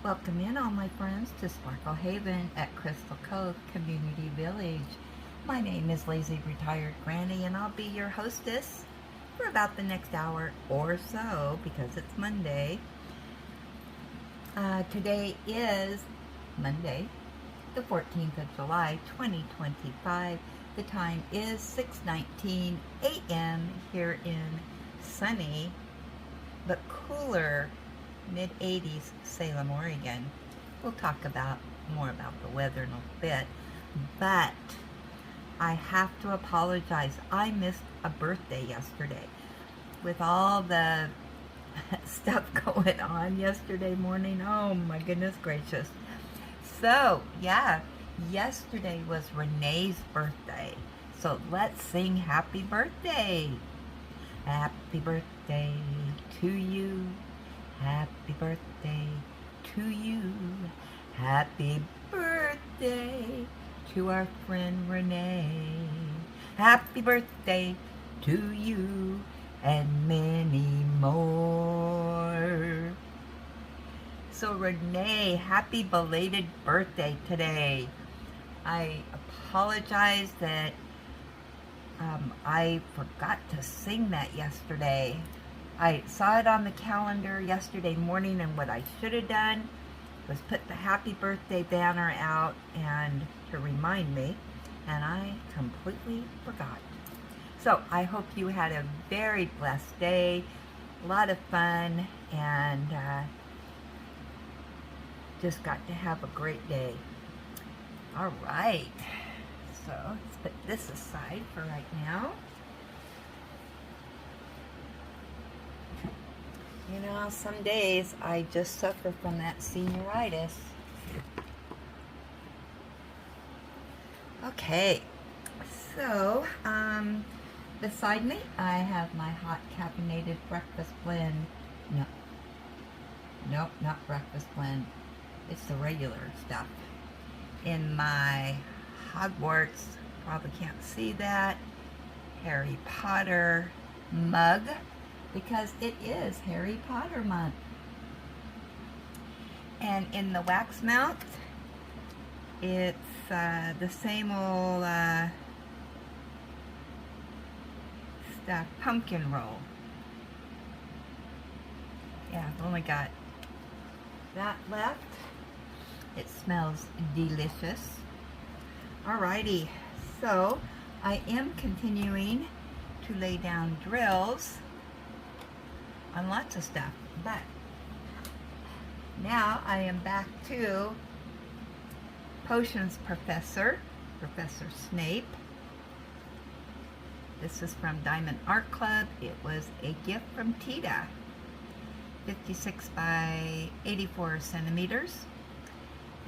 Welcome in all my friends to Sparkle Haven at Crystal Cove Community Village. My name is Lazy Retired Granny and I'll be your hostess for about the next hour or so because it's Monday. Today is Monday, the 14th of July, 2025. The time is 6:19 a.m. here in sunny but cooler mid-80s Salem, Oregon. We'll talk more about the weather in a little bit, but I have to apologize. I missed a birthday yesterday with all the stuff going on yesterday morning. Oh my goodness gracious. So yeah, yesterday was Renee's birthday. So let's sing happy birthday. Happy birthday to you. Happy birthday to you. Happy birthday to our friend Renee. Happy birthday to you and many more. So Renee, happy belated birthday today. I apologize that I forgot to sing that yesterday. I saw it on the calendar yesterday morning, and what I should have done was put the happy birthday banner out and to remind me, and I completely forgot. So I hope you had a very blessed day, a lot of fun, and just got to have a great day. All right, so let's put this aside for right now. You know, some days I just suffer from that senioritis. Okay, so beside me I have my hot caffeinated breakfast blend. Nope, not breakfast blend. It's the regular stuff. In my Hogwarts, probably can't see that, Harry Potter mug, because it is Harry Potter month. And in the wax mouth, it's the same old stuff, pumpkin roll. Yeah, I've only got that left. It smells delicious. Alrighty, so I am continuing to lay down drills on lots of stuff, but now I am back to Potions Professor Snape. This is from Diamond Art Club. It was a gift from Tita, 56 by 84 centimeters,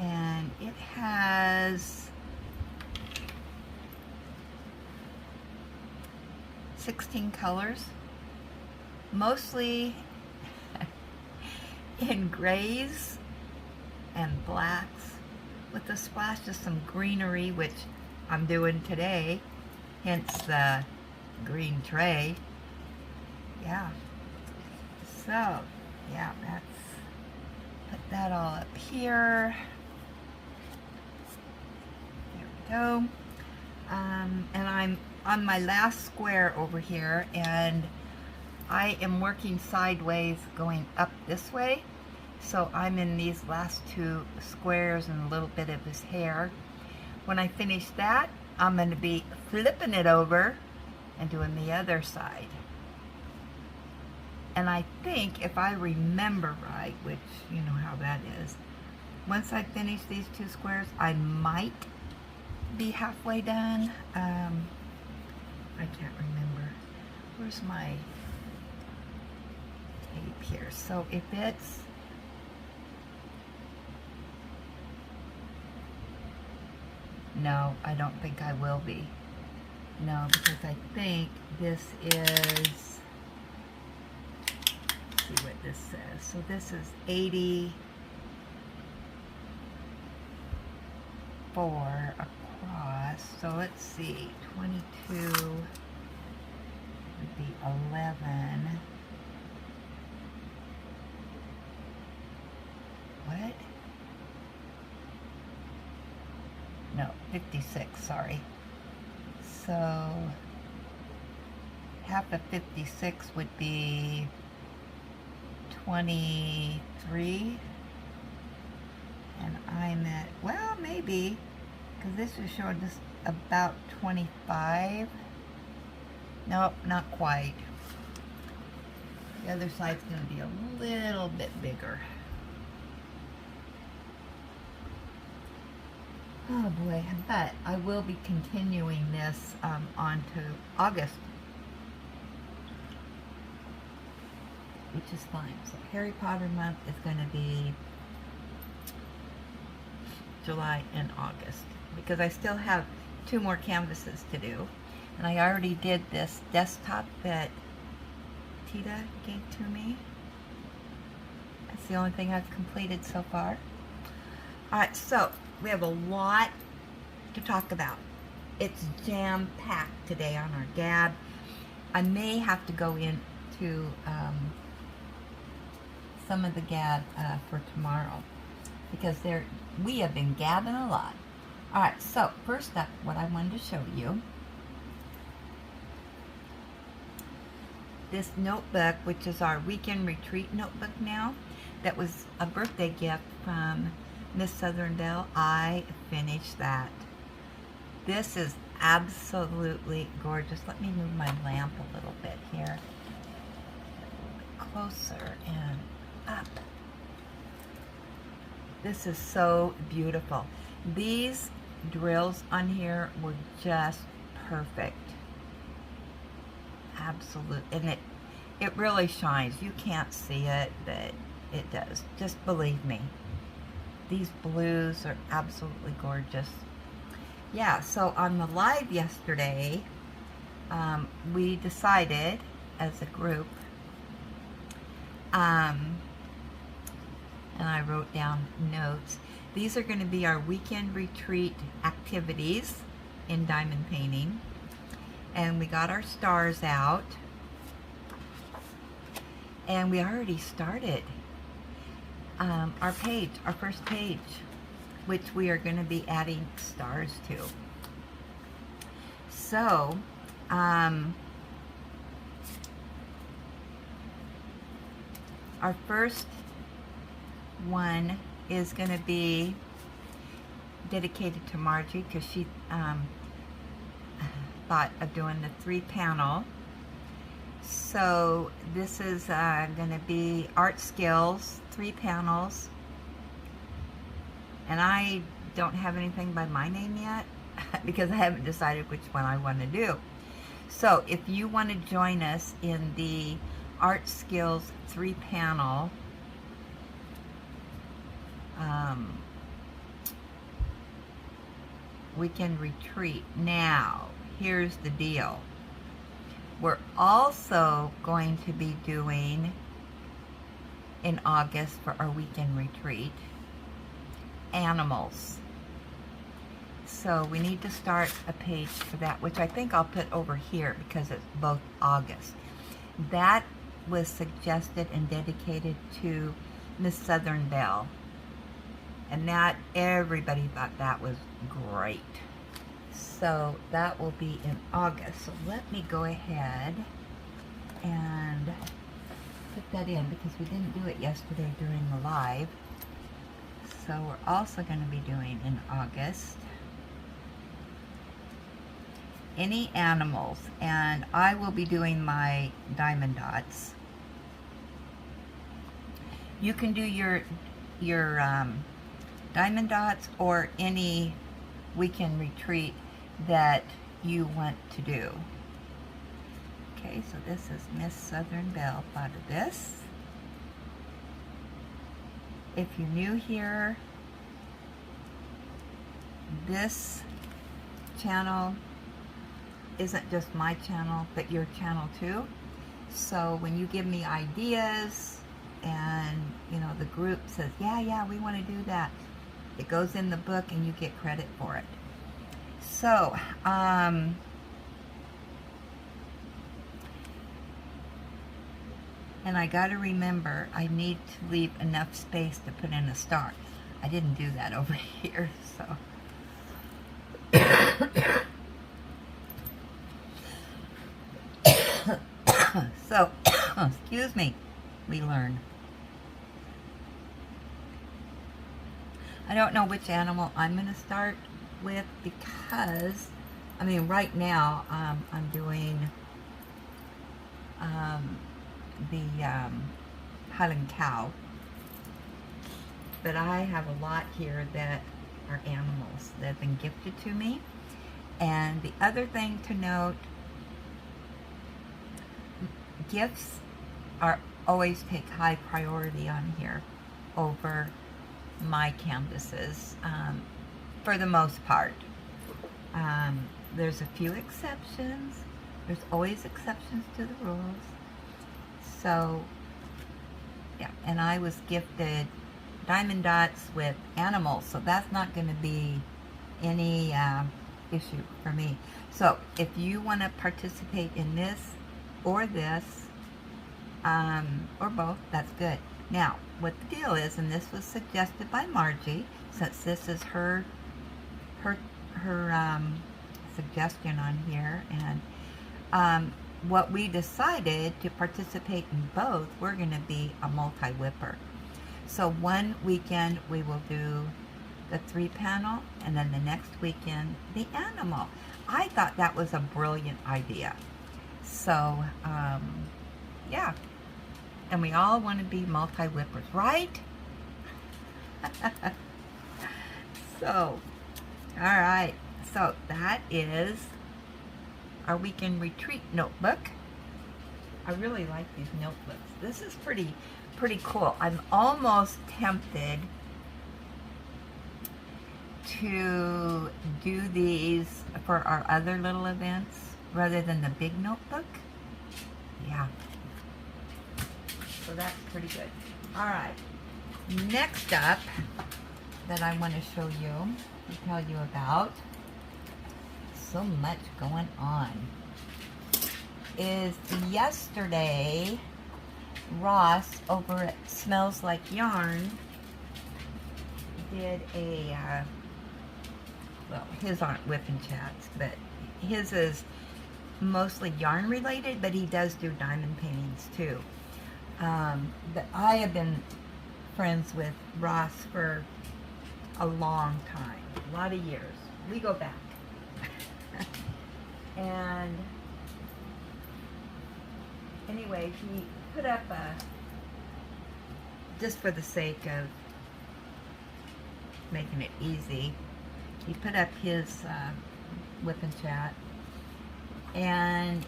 and it has 16 colors, mostly in grays and blacks with a splash of some greenery, which I'm doing today, hence the green tray. Yeah, so yeah, put that all up here. There we go. And I'm on my last square over here, and I am working sideways going up this way, so I'm in these last two squares and a little bit of his hair. When I finish that, I'm going to be flipping it over and doing the other side. And I think, if I remember right, which you know how that is, once I finish these two squares, I might be halfway done. I can't remember. Where's my tape here? So if it's no, I don't think I will be. No, because I think this is, let's see what this says. So this is 84 across. So let's see, 22 would be 11. What? 56, sorry. So half of 56 would be 23. And I'm at, well, maybe, because this is showing just about 25. Nope, not quite. The other side's going to be a little bit bigger. Oh boy, but I will be continuing this on to August, which is fine. So Harry Potter month is going to be July and August, because I still have 2 more canvases to do. And I already did this desktop that Tita gave to me. That's the only thing I've completed so far. Alright, so we have a lot to talk about. It's jam-packed today on our gab. I may have to go into some of the gab for tomorrow, because we have been gabbing a lot. Alright, so first up, what I wanted to show you, this notebook, which is our weekend retreat notebook now, that was a birthday gift from Miss Southern Belle. I finished that. This is absolutely gorgeous. Let me move my lamp a little bit here. A little bit closer and up. This is so beautiful. These drills on here were just perfect. Absolute, and it really shines. You can't see it, but it does. Just believe me. These blues are absolutely gorgeous. Yeah, so on the live yesterday, we decided as a group, and I wrote down notes. These are going to be our weekend retreat activities in diamond painting. And we got our stars out, and we already started our first page, which we are going to be adding stars to. So our first one is going to be dedicated to Margie, because she thought of doing the 3-panel. So this is going to be art skills, 3 panels, and I don't have anything by my name yet because I haven't decided which one I want to do. So if you want to join us in the art skills 3-panel, weekend retreat. Now here's the deal. We're also going to be doing in August for our weekend retreat animals. So we need to start a page for that, which I think I'll put over here because it's both August. That was suggested and dedicated to Miss Southern Belle, and that everybody thought that was great. So that will be in August. So let me go ahead and put that in, because we didn't do it yesterday during the live. So we're also going to be doing in August any animals, and I will be doing my diamond dots. You can do your diamond dots or any weekend retreat that you want to do. Okay, so this is Miss Southern Belle thought of this. If you're new here, this channel isn't just my channel, but your channel too. So when you give me ideas and the group says, yeah, we want to do that, it goes in the book and you get credit for it. So and I got to remember, I need to leave enough space to put in a star. I didn't do that over here, so So, excuse me, we learn. I don't know which animal I'm going to start with because, I mean, right now I'm doing the Highland cow, but I have a lot here that are animals that have been gifted to me. And the other thing to note, gifts are always take high priority on here over my canvases, for the most part. There's a few exceptions. There's always exceptions to the rules. So, yeah, and I was gifted diamond dots with animals, so that's not going to be any issue for me. So, if you want to participate in this, or both, that's good. Now, what the deal is, and this was suggested by Margie, since this is her suggestion on here, and what we decided to participate in both, we're going to be a multi-whipper. So one weekend we will do the 3-panel, and then the next weekend the animal. I thought that was a brilliant idea. So, yeah. And we all want to be multi-whippers, right? So, alright. So, that is our weekend retreat notebook. I really like these notebooks. This is pretty cool. I'm almost tempted to do these for our other little events rather than the big notebook. Yeah. So that's pretty good. Alright. Next up that I want to show you and tell you about, so much going on, is yesterday Ross over at Smells Like Yarn did a well, his aren't whipping chats, but his is mostly yarn related, but he does do diamond paintings too. But I have been friends with Ross for a long time, a lot of years. We go back. And anyway, he put up just for the sake of making it easy, he put up his whip and chat, and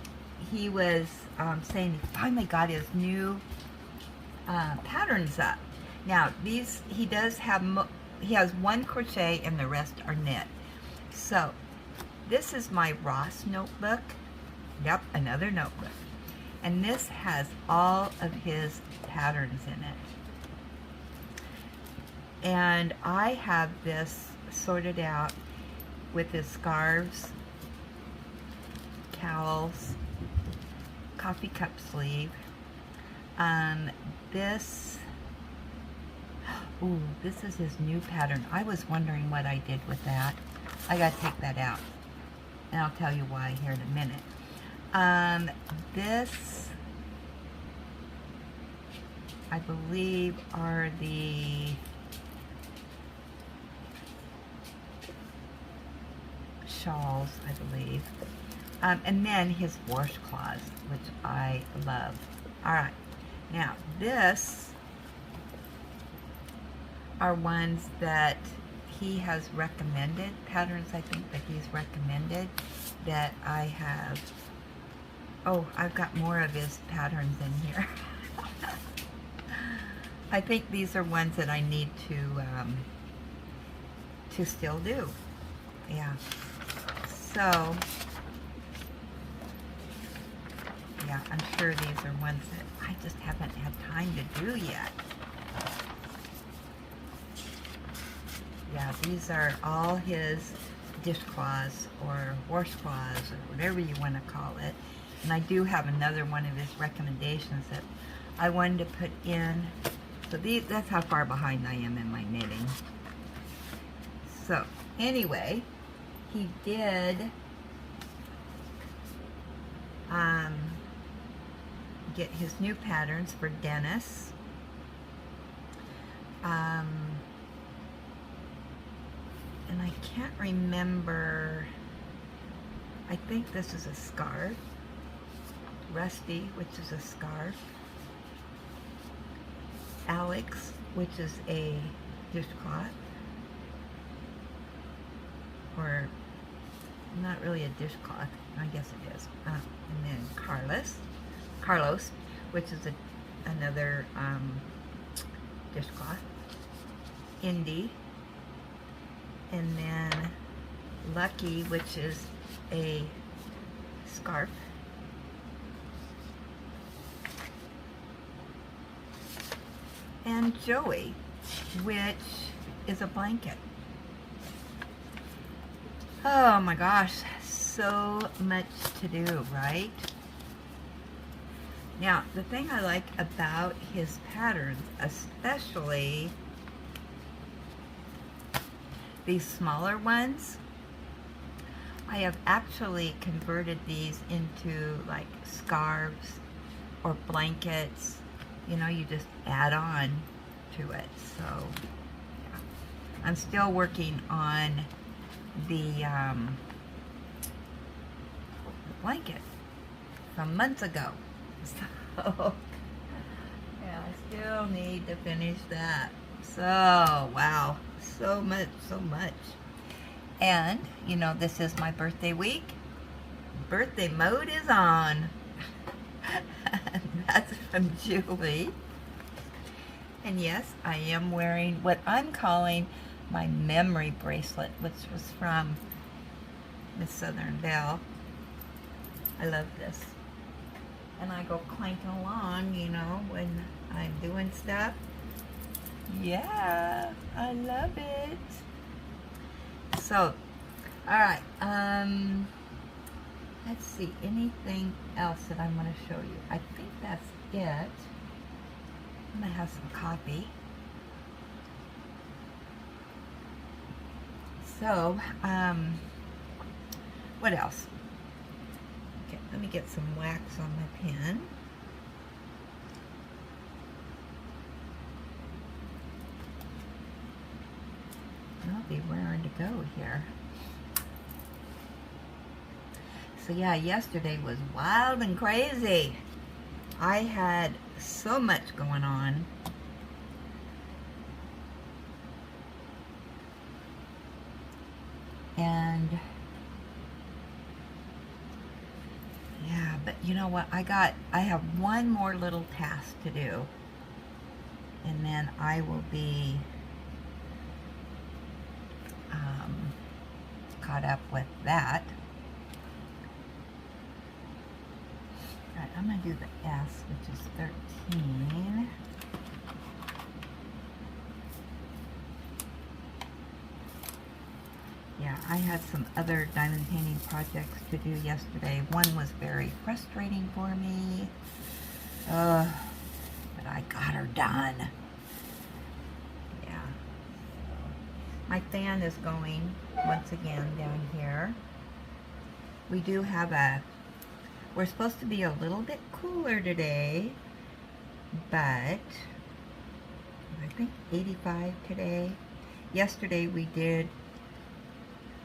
he was saying he finally got his new patterns up. Now these, he does have, he has one crochet and the rest are knit. So this is my Ross notebook. Yep, another notebook. And this has all of his patterns in it. And I have this sorted out with his scarves, cowls, coffee cup sleeve. This is his new pattern. I was wondering what I did with that. I gotta take that out, and I'll tell you why here in a minute. This, I believe, are the shawls, I believe. And then his washcloths, which I love. Alright, now this are ones that he has recommended, patterns I think that he's recommended, that I have. Oh, I've got more of his patterns in here. I think these are ones that I need to still do. Yeah. So, yeah, I'm sure these are ones that I just haven't had time to do yet. Yeah, these are all his dishcloths or washcloths or whatever you want to call it. And I do have another one of his recommendations that I wanted to put in. So that's how far behind I am in my knitting. So anyway, he did get his new patterns for Dennis. And I can't remember, I think this is a scarf. Rusty, which is a scarf. Alex, which is a dishcloth. Or not really a dishcloth, I guess it is. And then Carlos, which is another dishcloth. Indy, and then Lucky, which is a scarf. And Joey, which is a blanket. Oh my gosh, so much to do, right? Now, the thing I like about his patterns, especially these smaller ones, I have actually converted these into like scarves or blankets. You know, you just add on to it. So, yeah. I'm still working on the blanket from months ago. So, yeah, I still need to finish that. So, wow, so much. And, you know, this is my birthday week. Birthday mode is on. And that's from Julie. And yes, I am wearing what I'm calling my memory bracelet, which was from Miss Southern Belle. I love this. And I go clanking along, you know, when I'm doing stuff. Yeah, I love it. So, alright, let's see, anything else that I'm going to show you? I think that's it. I'm going to have some coffee. So, what else? Okay, let me get some wax on my pen. I'll be raring to go here. So yeah, yesterday was wild and crazy. I had so much going on. And yeah, but you know what? I have one more little task to do. And then I will be caught up with that. Alright, I'm going to do the S, which is 13. Yeah, I had some other diamond painting projects to do yesterday. One was very frustrating for me. But I got her done. Yeah. My fan is going once again down here. We do have we're supposed to be a little bit cooler today, but I think 85 today. Yesterday we did,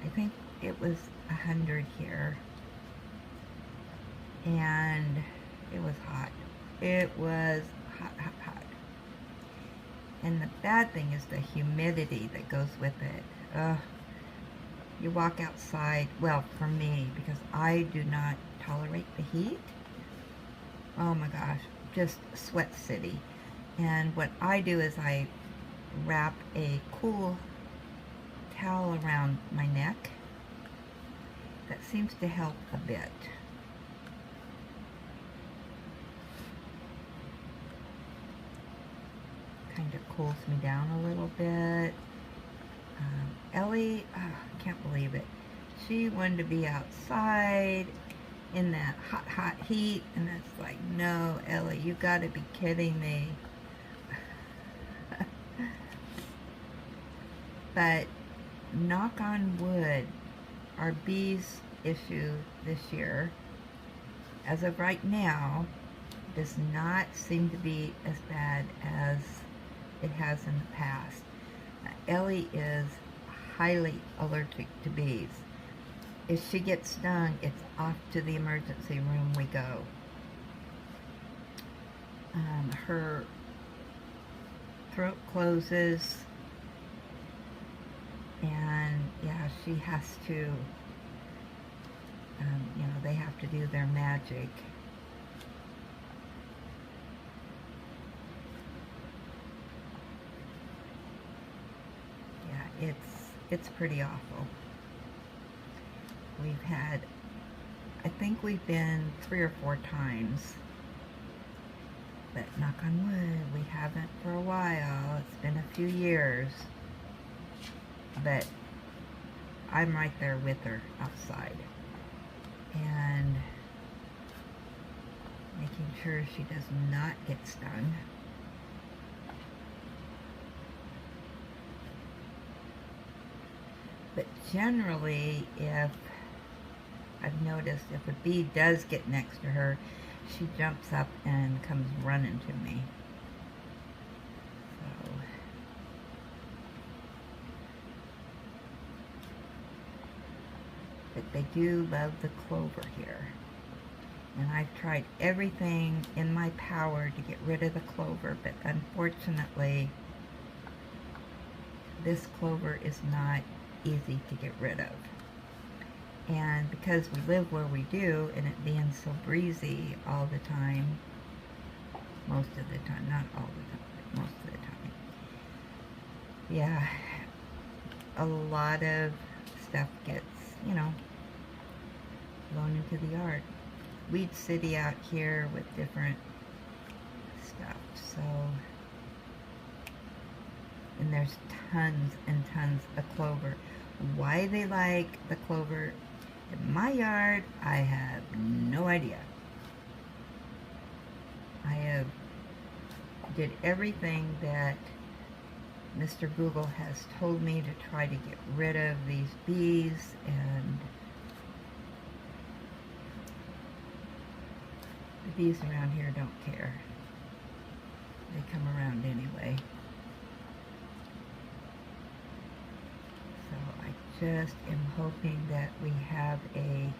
I think it was 100 here, and it was hot. It was hot. And the bad thing is the humidity that goes with it. You walk outside, well, for me, because I do not tolerate the heat. Oh my gosh, just sweat city. And what I do is I wrap a cool towel around my neck. That seems to help a bit. Kind of cools me down a little bit. Ellie, I can't believe it. She wanted to be outside in that hot heat, and it's like, no, Ellie, you gotta be kidding me. But knock on wood, our bees issue this year, as of right now, does not seem to be as bad as it has in the past. Ellie is highly allergic to bees. If she gets stung, it's off to the emergency room we go. Her throat closes, and yeah, she has to, you know, they have to do their magic. Yeah, it's pretty awful. We've had, I think we've been 3 or 4 times, but knock on wood, we haven't for a while. It's been a few years, but I'm right there with her outside and making sure she does not get stung. But generally, if I've noticed, if a bee does get next to her, she jumps up and comes running to me. So, but they do love the clover here. And I've tried everything in my power to get rid of the clover, but unfortunately, this clover is not easy to get rid of. And because we live where we do, and it being so breezy all the time, most of the time, not all the time, but most of the time, yeah, a lot of stuff gets, you know, blown into the yard. Weed City out here with different stuff, so, and there's tons and tons of clover. Why they like the clover in my yard, I have no idea. I have did everything that Mr. Google has told me to try to get rid of these bees, and the bees around here don't care. They come around anyway. So I just am hoping that we have a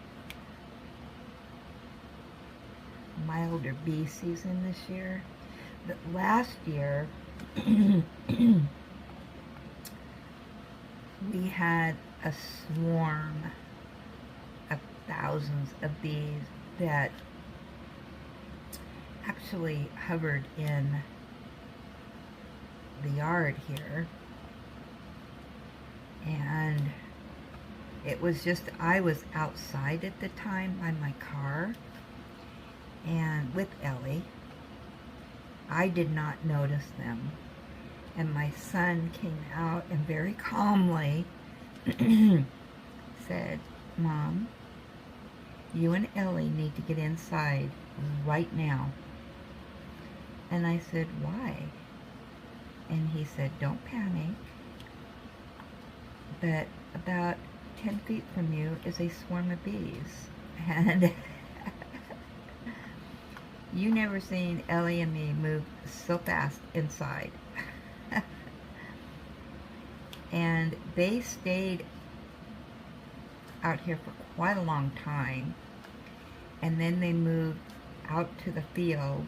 milder bee season this year. But last year, we had a swarm of thousands of bees that actually hovered in the yard here. And it was just, I was outside at the time by my car and with Ellie. I did not notice them. And my son came out and very calmly said, "Mom, you and Ellie need to get inside right now." And I said, "Why?" And he said, "Don't panic, but about 10 feet from you is a swarm of bees." And you never seen Ellie and me move so fast inside. And they stayed out here for quite a long time, and then they moved out to the field,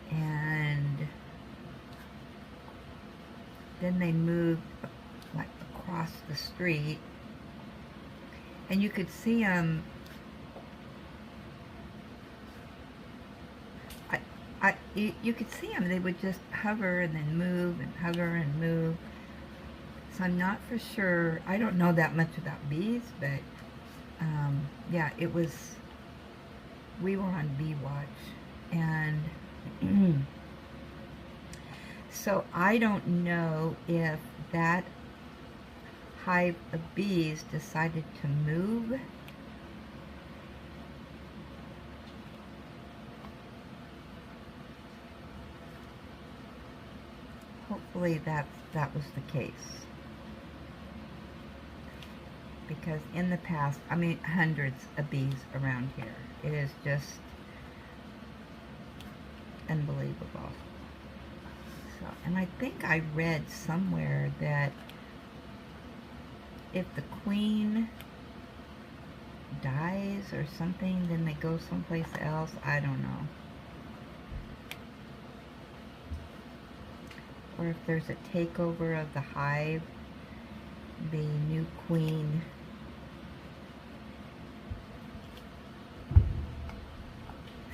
and then they moved like across the street, and you could see them. You could see them. They would just hover and then move and hover and move. So I'm not for sure. I don't know that much about bees, but yeah, it was. We were on bee watch, and so I don't know if that hive of bees decided to move. Hopefully that was the case, because in the past, I mean, hundreds of bees around here. It is just unbelievable. So, and I think I read somewhere that if the queen dies or something, then they go someplace else. I don't know. Or if there's a takeover of the hive, the new queen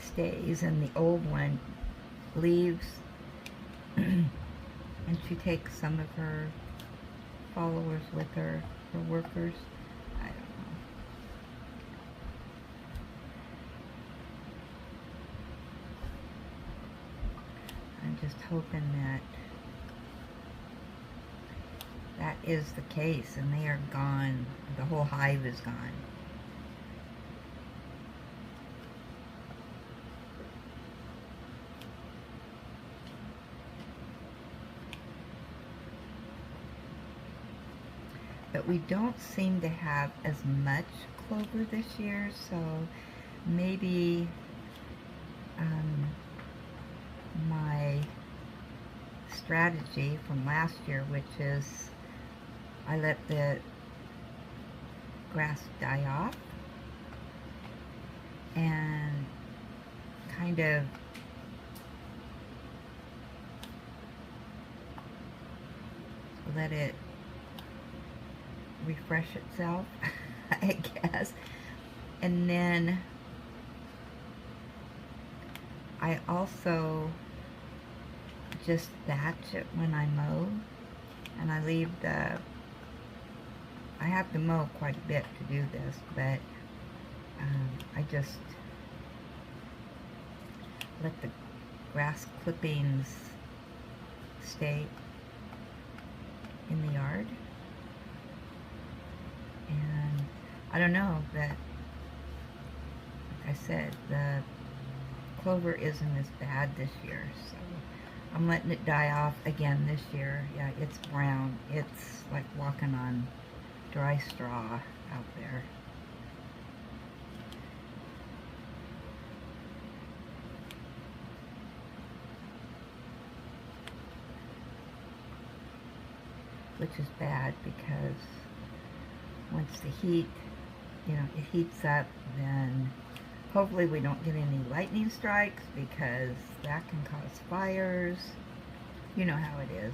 stays and the old one leaves and she takes some of her followers with her, her workers. I don't know. I'm just hoping that that is the case and they are gone. The whole hive is gone. But we don't seem to have as much clover this year, so maybe my strategy from last year, which is I let the grass die off and kind of let it refresh itself, I guess. And then I also just thatch it when I mow, and I leave the, I have to mow quite a bit to do this, but I just let the grass clippings stay in the yard. And I don't know, that, like I said, the clover isn't as bad this year, so I'm letting it die off again this year. Yeah, it's brown. It's like walking on dry straw out there. Which is bad because once the heat, you know, it heats up, then hopefully we don't get any lightning strikes because that can cause fires. You know how it is.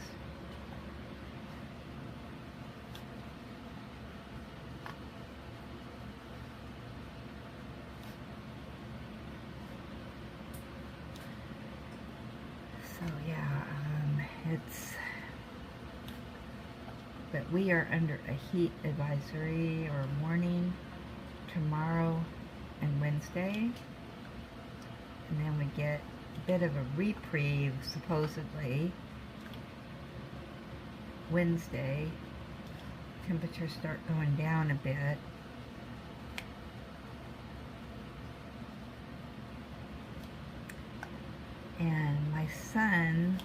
So yeah, but we are under a heat advisory or warning tomorrow and Wednesday, and then we get a bit of a reprieve supposedly Wednesday. Temperatures start going down a bit. And my son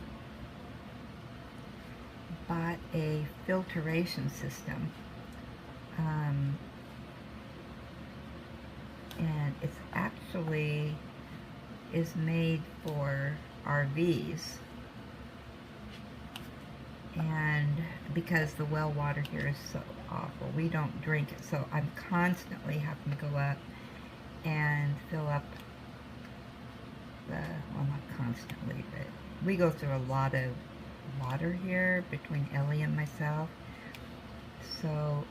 bought a filtration system, and it's actually is made for RVs, and because the well water here is so awful, we don't drink it, so I'm constantly having to go up and fill up the, well, not constantly, but we go through a lot of water here between Ellie and myself, so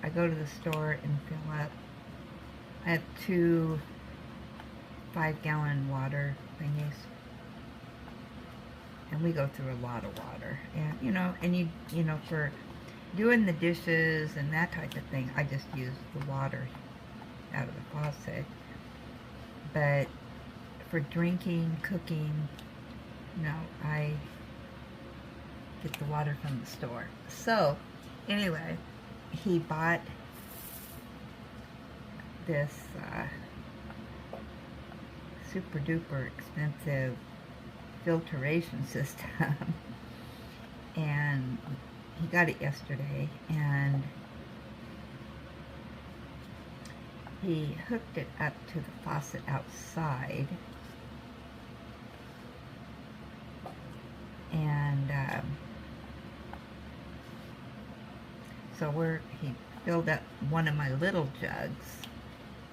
I go to the store and fill up. I have 2 5-gallon water thingies, and we go through a lot of water, and you know, for doing the dishes and that type of thing, I just use the water out of the faucet, but for drinking, cooking, no, I get the water from the store. So anyway, he bought this super duper expensive filtration system and he got it yesterday, and he hooked it up to the faucet outside, So he filled up one of my little jugs,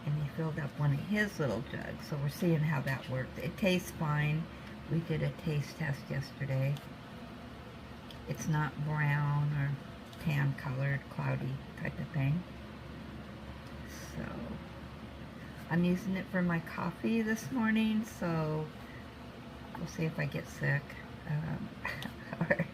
and he filled up one of his little jugs. So we're seeing how that works. It tastes fine. We did a taste test yesterday. It's not brown or tan colored, cloudy type of thing. So I'm using it for my coffee this morning, so we'll see if I get sick. Or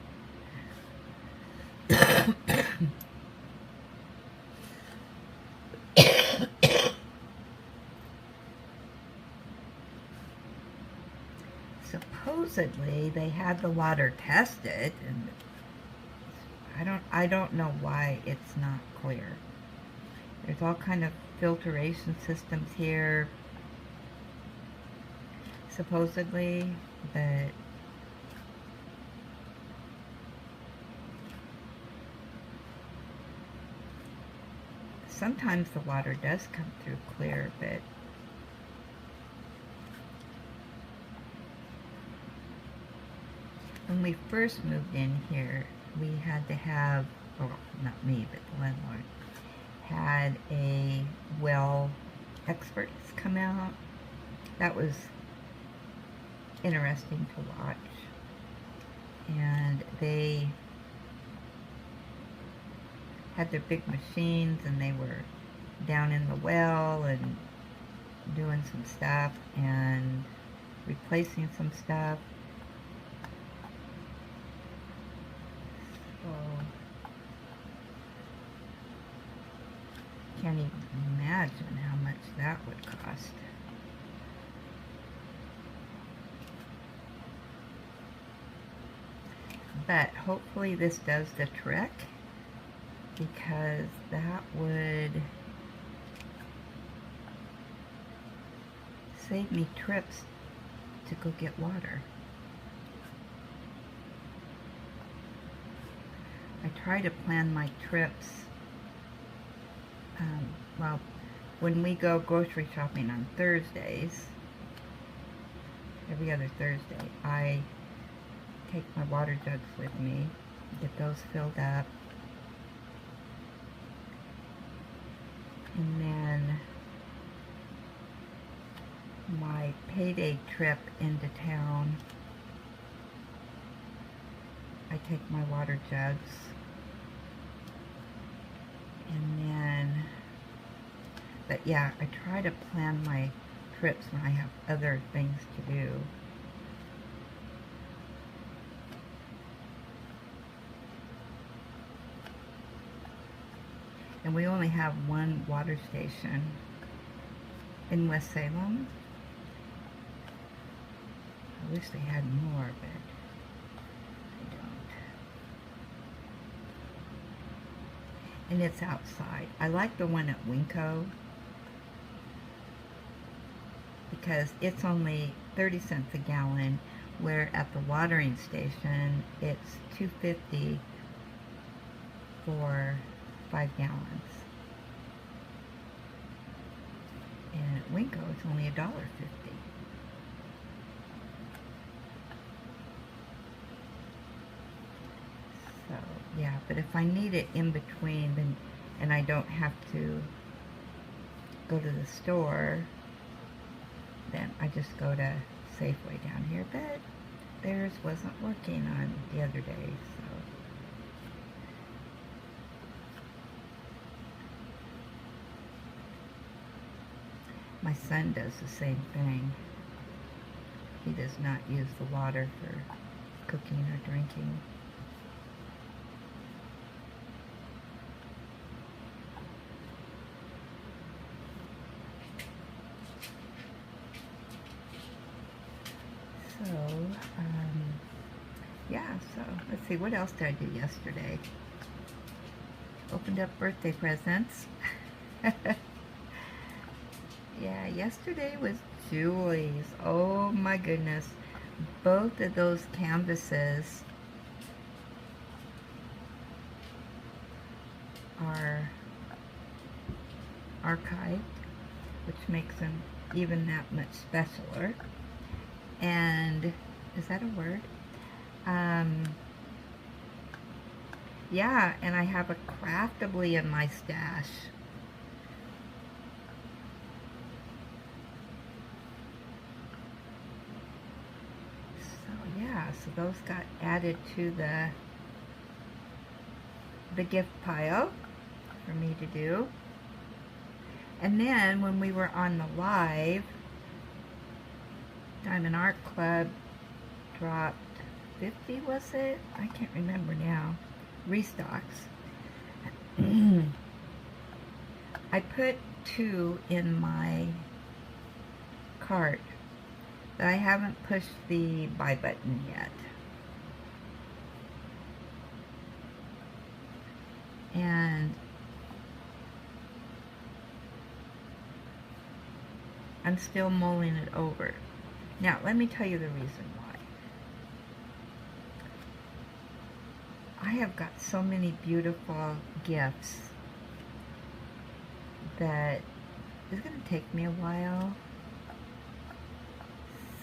supposedly they had the water tested, and I don't know why it's not clear. There's all kind of filtration systems here, supposedly, but sometimes the water does come through clear, but when we first moved in here, we had to have, well, not me, but the landlord, had a well experts come out. That was interesting to watch. And they had their big machines, and they were down in the well and doing some stuff and replacing some stuff. So can't even imagine how much that would cost. But hopefully this does the trick, because that would save me trips to go get water. I try to plan my trips. Well, when we go grocery shopping on Thursdays, every other Thursday, I take my water jugs with me, get those filled up, and then my payday trip into town, I take my water jugs, and then, but yeah, I try to plan my trips when I have other things to do. And we only have one water station in West Salem. I wish they had more, but they don't. And it's outside. I like the one at Winco because it's only 30 cents a gallon, where at the watering station it's $2.50 for 5 gallons. And at Winco it's only $1.50. So yeah, but if I need it in between, then, and I don't have to go to the store, then I just go to Safeway down here. But theirs wasn't working on the other day, so. My son does the same thing. He does not use the water for cooking or drinking. So, yeah, so let's see, what else did I do yesterday? Opened up birthday presents. Yeah, yesterday was Julie's. Oh my goodness. Both of those canvases are archived, which makes them even that much specialer. And, is that a word? Yeah, and I have a Craftably in my stash. So yeah, so those got added to the gift pile for me to do. And then when we were on the live, Diamond Art Club dropped 50, was it? I can't remember now. Restocks. I put 2 in my cart, but I haven't pushed the buy button yet. And I'm still mulling it over. Now, let me tell you the reason why. I have got so many beautiful gifts that it's going to take me a while.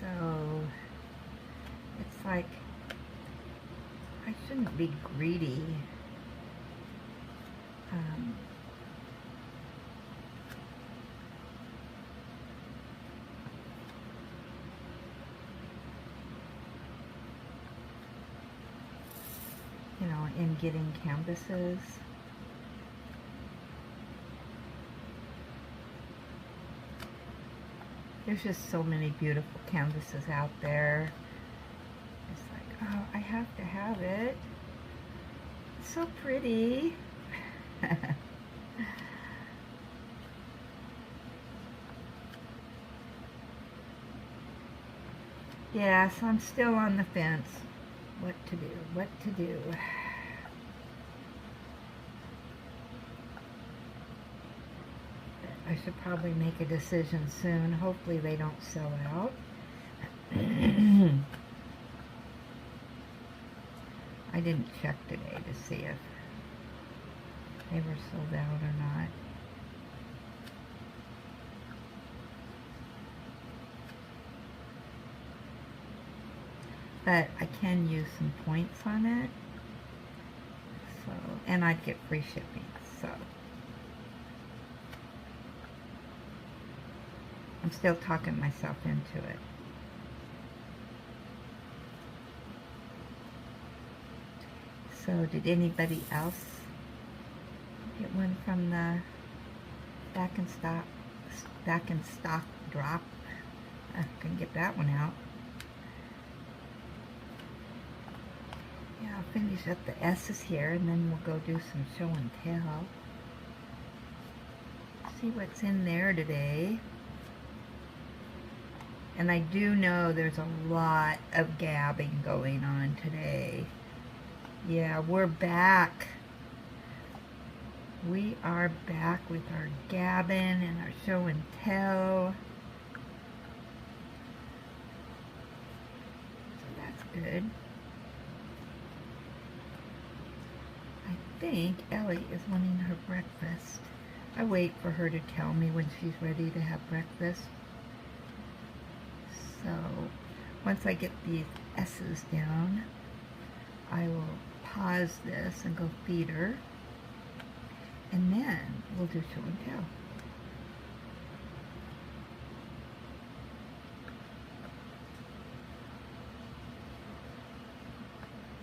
So, it's like, I shouldn't be greedy. You know, in getting canvases. There's just so many beautiful canvases out there. It's like, oh, I have to have it. It's so pretty. Yeah, so I'm still on the fence. What to do, what to do. I should probably make a decision soon. Hopefully they don't sell out. I didn't check today to see if they were sold out or not. But I can use some points on it. So, and I'd get free shipping. So I'm still talking myself into it. So did anybody else get one from the back in stock drop? I can get that one out. Yeah, I'll finish up the S's here and then we'll go do some show and tell. See what's in there today. And I do know there's a lot of gabbing going on today. Yeah, we're back. We are back with our gabbing and our show and tell. So that's good. I think Ellie is wanting her breakfast. I wait for her to tell me when she's ready to have breakfast. So once I get these S's down, I will pause this and go feed her, and then we'll do show and tell.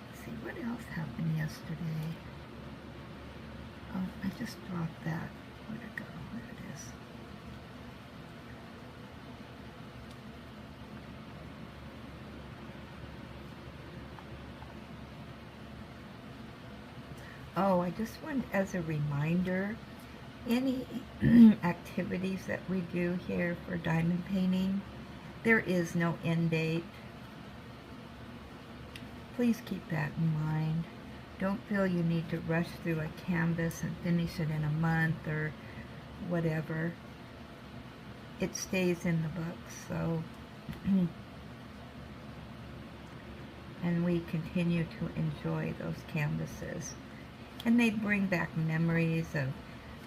Let's see what else happened yesterday. Oh, I just dropped that. Where'd it go? There it is. Oh, I just want, as a reminder, any activities that we do here for diamond painting, there is no end date. Please keep that in mind. Don't feel you need to rush through a canvas and finish it in a month or whatever. It stays in the book, so and we continue to enjoy those canvases. And they bring back memories of,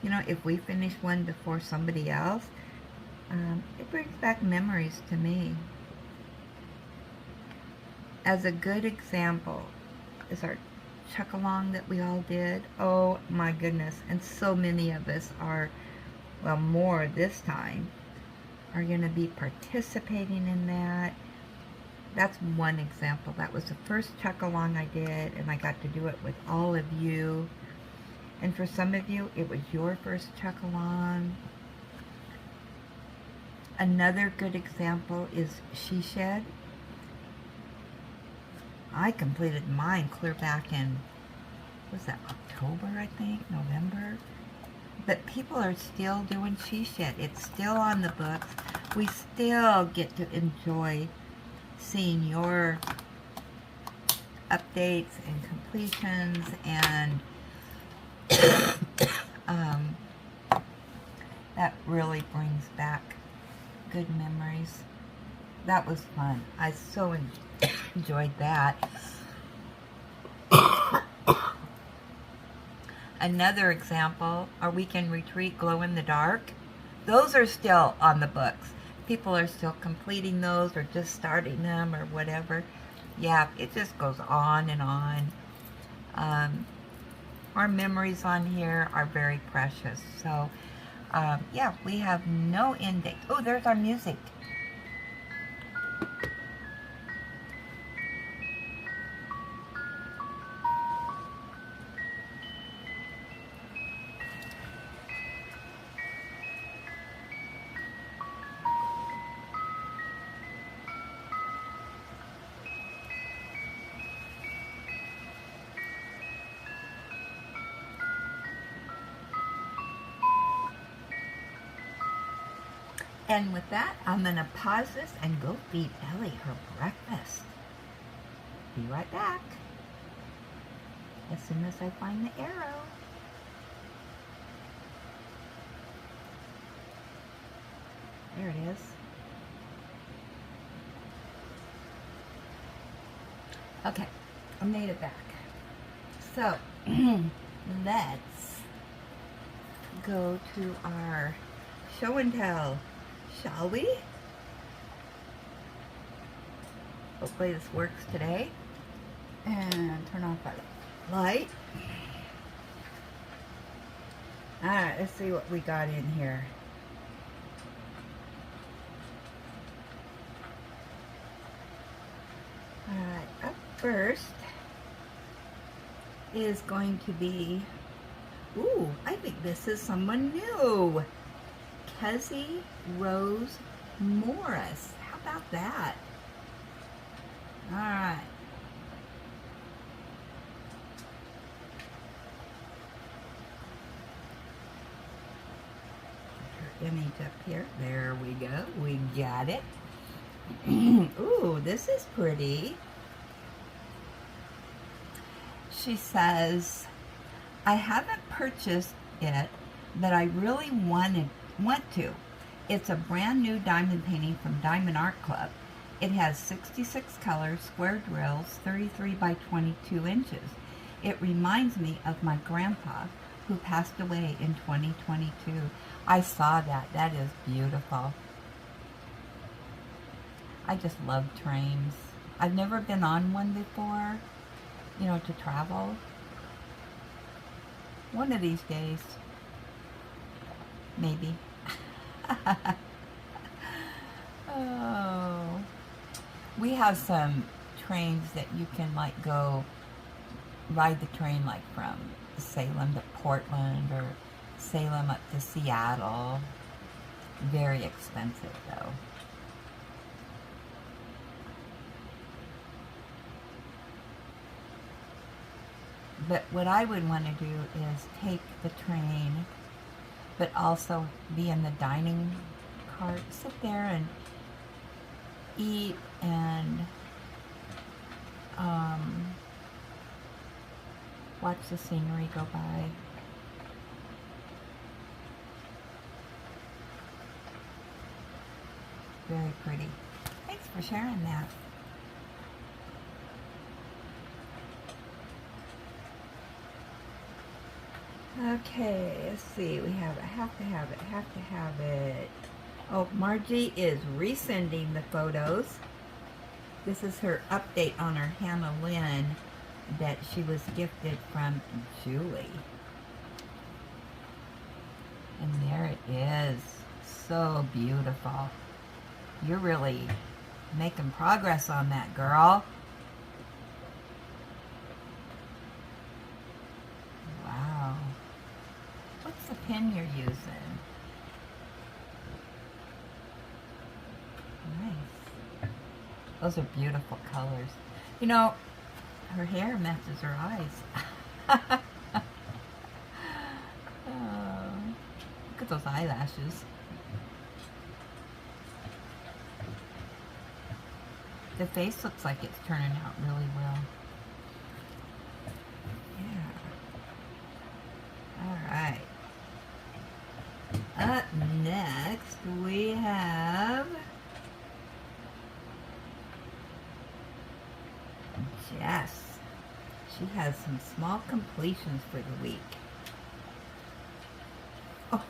you know, if we finish one before somebody else, it brings back memories to me. As a good example is our chuck-along that we all did. Oh my goodness. And so many of us are, well, more this time, are going to be participating in that. That's one example. That was the first chuck-along I did, and I got to do it with all of you. And for some of you, it was your first chuck-along. Another good example is She Shed. I completed mine clear back in, what was that, October, I think, November? But people are still doing She Shed. It's still on the books. We still get to enjoy seeing your updates and completions, and that really brings back good memories. That was fun. I so enjoyed that. Another example, our weekend retreat, Glow in the Dark. Those are still on the books. People are still completing those or just starting them or whatever. Yeah, it just goes on and on. Our memories on here are very precious. So, yeah, we have no end date. Oh, there's our music. And with that, I'm going to pause this and go feed Ellie her breakfast. Be right back. As soon as I find the arrow. There it is. Okay, I made it back. So, let's go to our show and tell. Shall we? Hopefully this works today. And turn off our light. Alright, let's see what we got in here. Alright, up first is going to be, ooh, I think this is someone new. Kezzy Rose Morris. How about that? All right. Put her image up here. There we go. We got it. Ooh, this is pretty. She says, I haven't purchased it, but I really want to. It's a brand new diamond painting from Diamond Art Club. It has 66 colors, square drills, 33 by 22 inches. It reminds me of my grandpa who passed away in 2022. I saw that. That is beautiful. I just love trains. I've never been on one before, you know, to travel. One of these days, maybe. Oh, we have some trains that you can like go ride the train like from Salem to Portland or Salem up to Seattle. Very expensive though. But what I would want to do is take the train, but also be in the dining cart, sit there and eat and watch the scenery go by. Very pretty. Thanks for sharing that. Okay, let's see. We have it. Have to have it. Oh, Margie is resending the photos. This is her update on her Hannah Lynn that she was gifted from Julie. And there it is. So beautiful. You're really making progress on that, girl. Wow. What's the pen you're using? Nice. Those are beautiful colors. You know, her hair matches her eyes. Oh, look at those eyelashes. The face looks like it's turning out really well. Yeah. All right. Up next, we have Jess. She has some small completions for the week.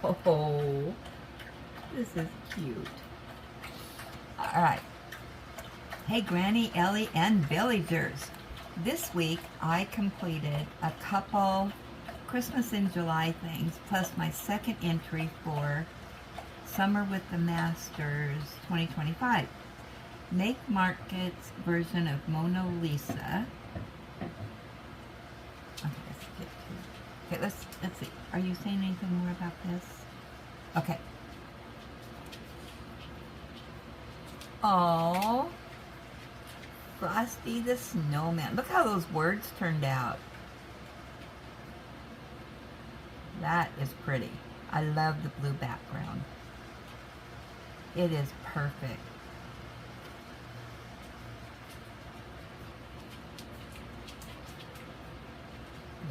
Oh, this is cute. All right. Hey, Granny, Ellie, and Villagers. This week, I completed a couple Christmas in July things, plus my second entry for Summer with the Masters 2025. Make Market's version of Mona Lisa. Okay, let's see. Are you saying anything more about this? Okay. Oh, Frosty the Snowman. Look how those words turned out. That is pretty. I love the blue background. It is perfect.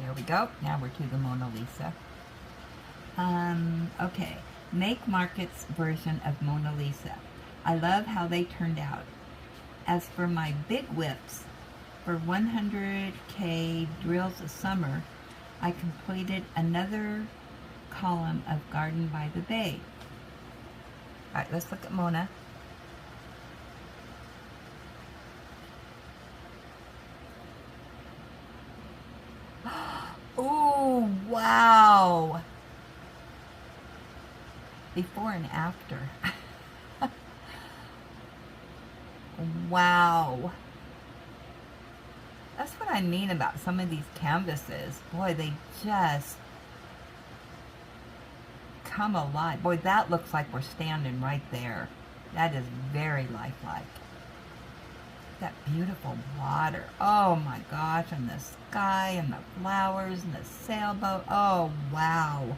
There we go. Now we're to the Mona Lisa. Okay. Make Market's version of Mona Lisa. I love how they turned out. As for my big whips, for 100K Drills of Summer, I completed another column of Garden by the Bay. All right, let's look at Mona. Oh, wow. Before and after. Wow. That's what I mean about some of these canvases. Boy, they just come alive. Boy, that looks like we're standing right there. That is very lifelike. That beautiful water. Oh my gosh, and the sky and the flowers and the sailboat. Oh, wow.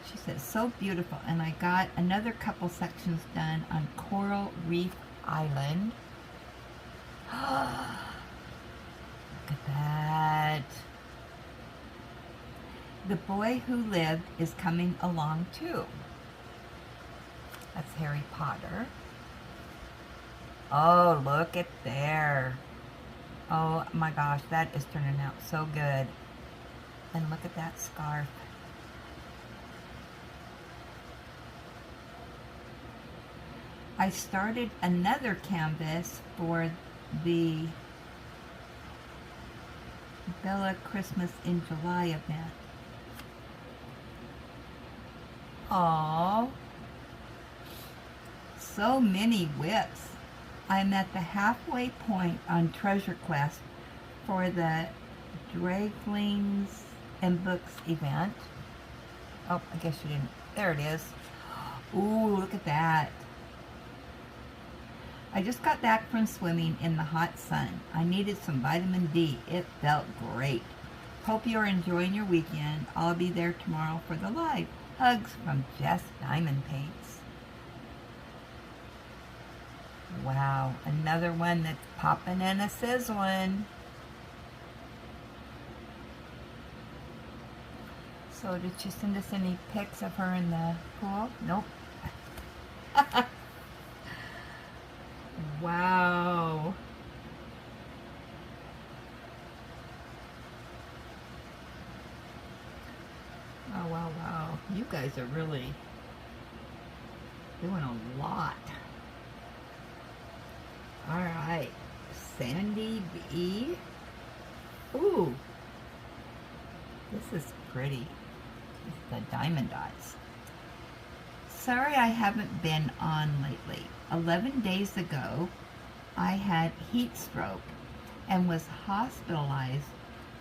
She says, so beautiful. And I got another couple sections done on Coral Reef Island. Look at that. The Boy Who Lived is coming along too. That's Harry Potter. Oh, look at there. Oh my gosh, that is turning out so good. And look at that scarf. I started another canvas for the Bella Christmas in July event. Aww. So many whips. I'm at the halfway point on Treasure Quest for the Draglings and Books event. Oh, I guess you didn't. There it is. Ooh, look at that. I just got back from swimming in the hot sun. I needed some vitamin D. It felt great. Hope you're enjoying your weekend. I'll be there tomorrow for the live. Hugs from Jess Diamond Paints. Wow, another one that's popping and a sizzling. So did she send us any pics of her in the pool? Nope. Wow. Oh, wow, wow. You guys are really doing a lot. All right, Sandy B. Ooh, this is pretty. It's the diamond dots. Sorry I haven't been on lately. 11 days ago, I had heat stroke and was hospitalized.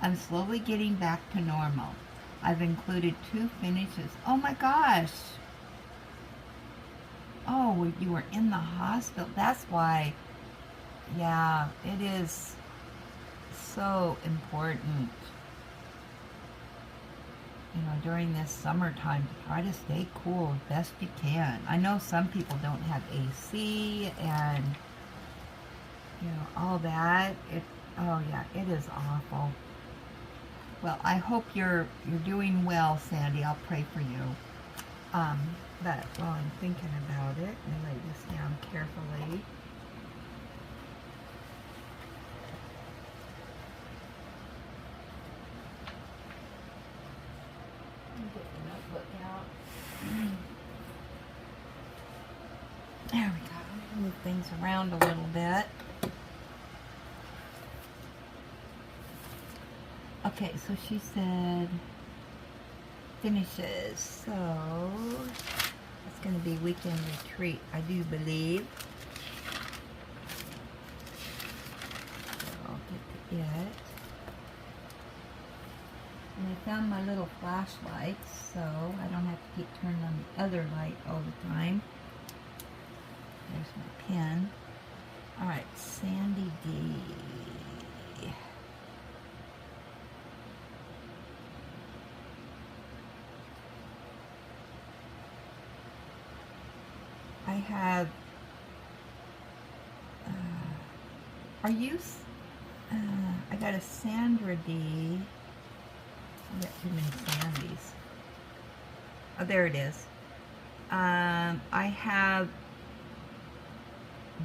I'm slowly getting back to normal. I've included 2 finishes. Oh my gosh. Oh, you were in the hospital. That's why. Yeah, it is so important, you know, during this summertime to try to stay cool as best you can. I know some people don't have AC and, you know, all that. Oh yeah, it is awful. Well, I hope you're doing well, Sandy. I'll pray for you. But while I'm thinking about it, let me lay this down carefully. Get the notebook out. There we go. Move things around a little bit. Okay, so she said finishes. So it's going to be weekend retreat, I do believe. So I'll get to it. And I found my little flashlight, so I don't have to keep turning on the other light all the time. There's my pen. Alright, Sandy D. I have, I got a Sandra D. I got too many Sandys. Oh, there it is. I have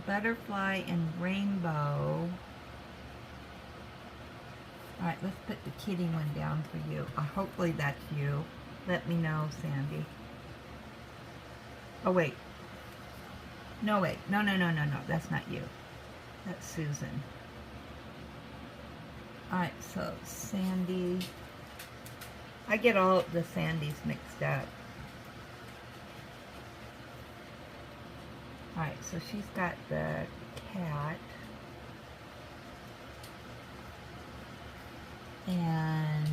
butterfly and rainbow. Alright, let's put the kitty one down for you. Hopefully that's you. Let me know, Sandy. Oh, wait. No, wait. No. That's not you. That's Susan. Alright, so Sandy. I get all the Sandys mixed up. Alright, so she's got the cat. And,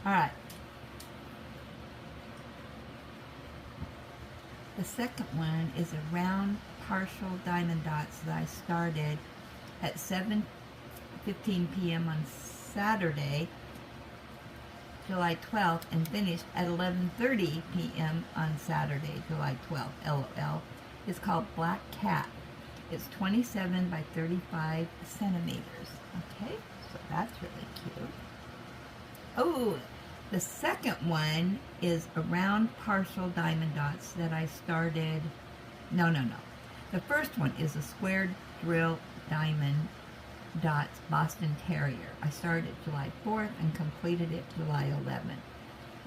alright. The second one is a round partial diamond dots that I started at 7:15 p.m. on Saturday, July 12th, and finished at 11:30 p.m. on Saturday, July 12th. LOL. It's called Black Cat. It's 27 by 35 centimeters. Okay, so that's really cute. Oh, the second one is a round partial diamond dots that I started. No. The first one is a squared drill diamond dots Boston Terrier. I started July 4th and completed it July 11th.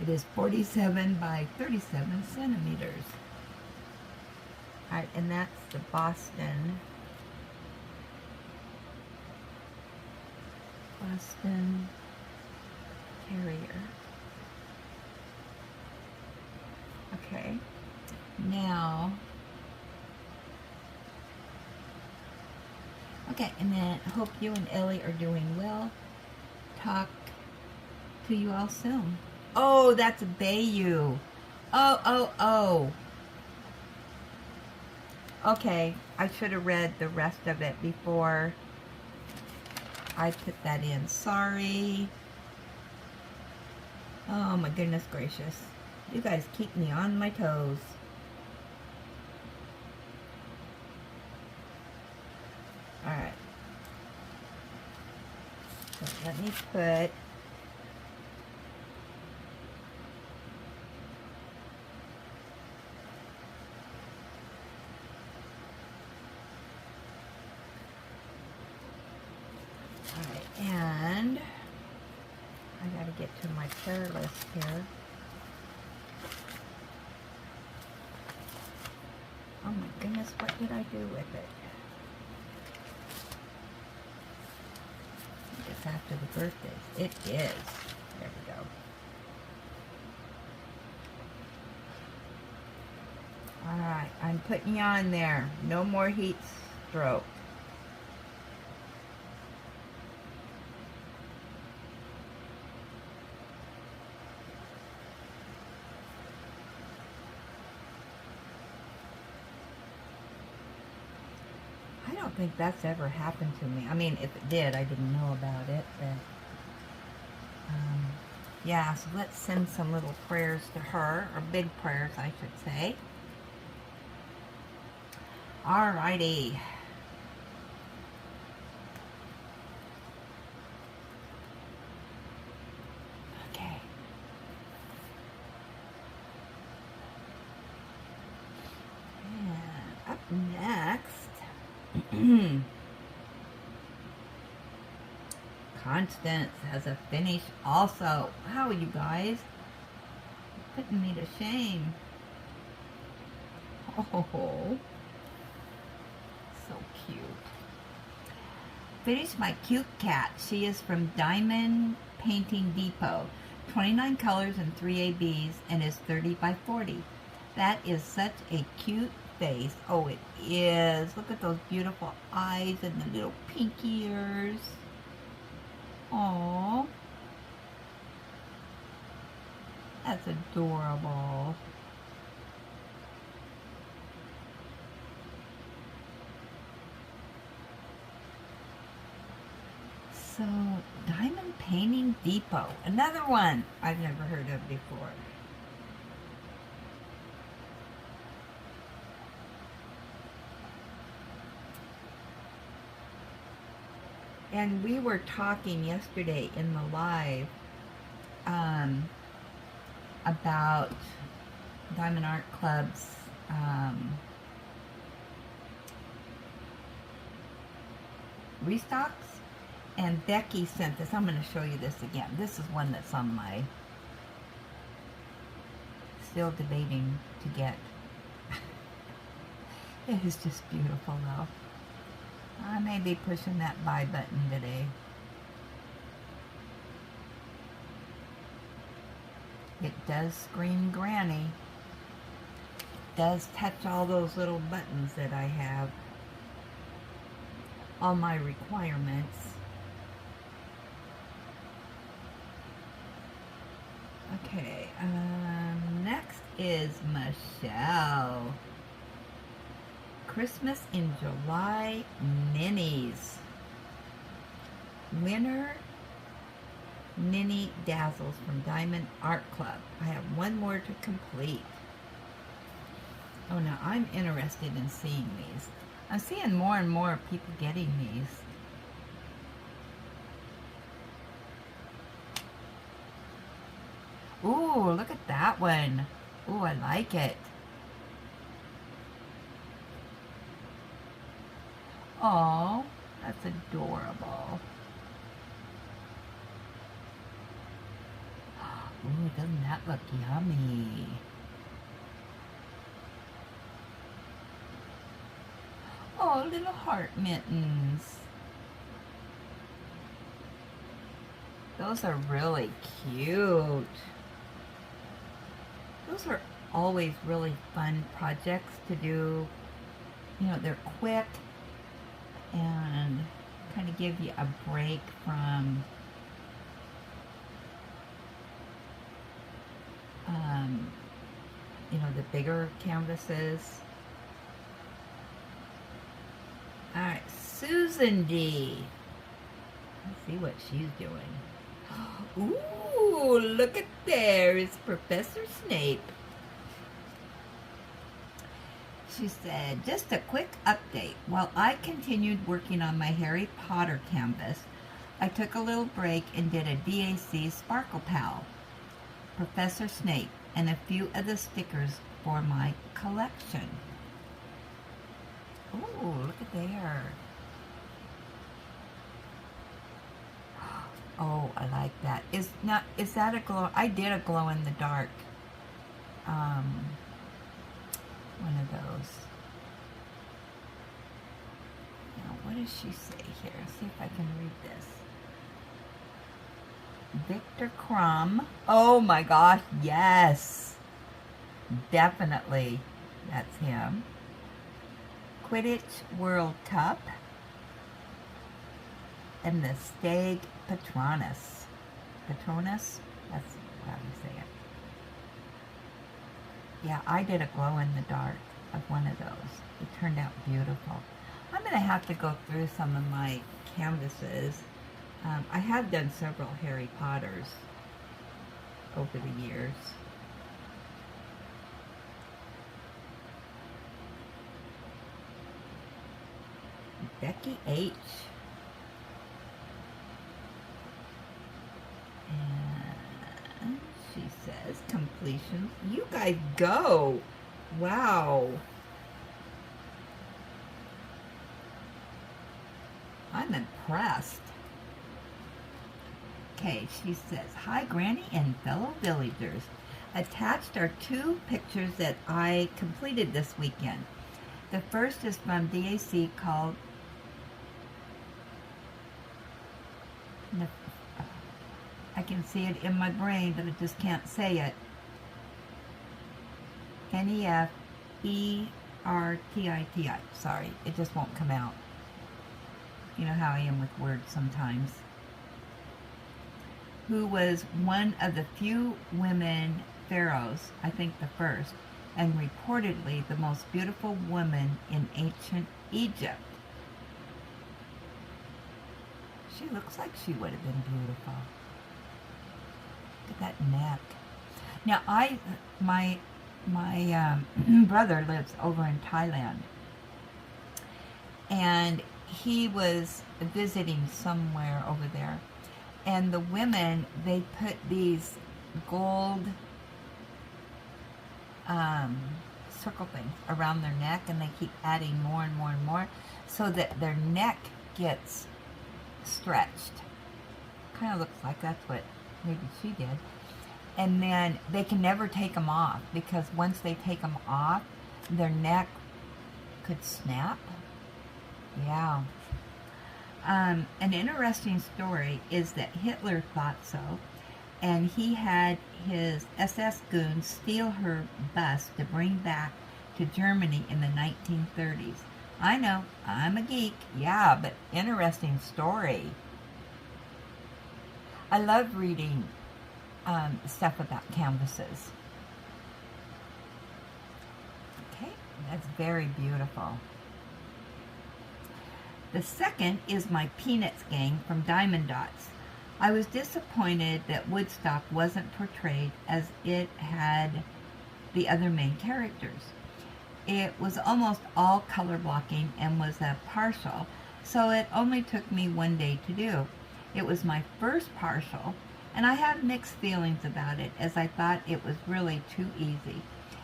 It is 47 by 37 centimeters. Alright, and that's the Boston Terrier. Okay, now, okay, and then hope you and Ellie are doing well. Talk to you all soon. Oh, that's a Bayou. Oh. Okay, I should have read the rest of it before I put that in. Sorry. Oh my goodness gracious. You guys keep me on my toes. Alright. So let me put and I gotta get to my prayer list here. Oh my goodness, what did I do with it? months after the birthdays. It is. There we go. Alright, I'm putting you on there. No more heat stroke. I don't think that's ever happened to me. I mean, if it did, I didn't know about it, but yeah, so let's send some little prayers to her, or big prayers, I should say. Alrighty. Okay. And up next, Constance has a finish also. Wow, you guys. Putting me to shame. Oh, so cute. Finish my cute cat. She is from Diamond Painting Depot. 29 colors and 3 ABs and is 30 by 40. That is such a cute face. Oh, it is. Look at those beautiful eyes and the little pink ears. Aww. That's adorable. So, Diamond Painting Depot. Another one I've never heard of before. And we were talking yesterday in the live about Diamond Art Club's restocks, and Becky sent this. I'm going to show you this again. This is one that's on my, still debating to get. It is just beautiful though. I may be pushing that buy button today. It does scream granny. It does touch all those little buttons that I have. All my requirements. Okay, next is Michelle. Christmas in July minis. Winter mini dazzles from Diamond Art Club. I have one more to complete. Oh, now I'm interested in seeing these. I'm seeing more and more people getting these. Ooh, look at that one. Ooh, I like it. Oh, that's adorable. Ooh, doesn't that look yummy? Oh, little heart mittens. Those are really cute. Those are always really fun projects to do. You know, they're quick and kind of give you a break from you know, the bigger canvases. Alright, Susan D. Let's see what she's doing. Ooh, look at there. It's Professor Snape. She said, just a quick update. While I continued working on my Harry Potter canvas, I took a little break and did a DAC Sparkle Pal, Professor Snape, and a few of the stickers for my collection. Ooh, look at there. Oh, I like that. Is that a glow? I did a glow in the dark. One of those. Now, what does she say here? See if I can read this. Victor Crumb. Oh my gosh, yes. Definitely. That's him. Quidditch World Cup. And the Stag Patronus. Patronus? That's how you say it. Yeah, I did a glow in the dark of one of those. It turned out beautiful. I'm going to have to go through some of my canvases. I have done several Harry Potters over the years. Becky H. And she says completion. You guys go. Wow. I'm impressed. Okay, she says, hi Granny and fellow villagers. Attached are 2 pictures that I completed this weekend. The first is from DAC called I can see it in my brain, but I just can't say it. Nefertiti. Sorry, it just won't come out. You know how I am with words sometimes. Who was one of the few women pharaohs, I think the first, and reportedly the most beautiful woman in ancient Egypt. She looks like she would have been beautiful. Look at that neck. Now, my brother lives over in Thailand, and he was visiting somewhere over there, and the women, they put these gold circle things around their neck, and they keep adding more and more and more, so that their neck gets stretched. Kind of looks like that's what maybe she did. And then they can never take them off, because once they take them off, their neck could snap. Yeah. An interesting story is that Hitler thought so, and he had his SS goons steal her bust to bring back to Germany in the 1930s. I know, I'm a geek, yeah, but interesting story. I love reading stuff about canvases. Okay, that's very beautiful. The second is my Peanuts gang from Diamond Dots. I was disappointed that Woodstock wasn't portrayed as it had the other main characters. It was almost all color blocking and was a partial, so it only took me one day to do. It was my first partial, and I have mixed feelings about it, as I thought it was really too easy.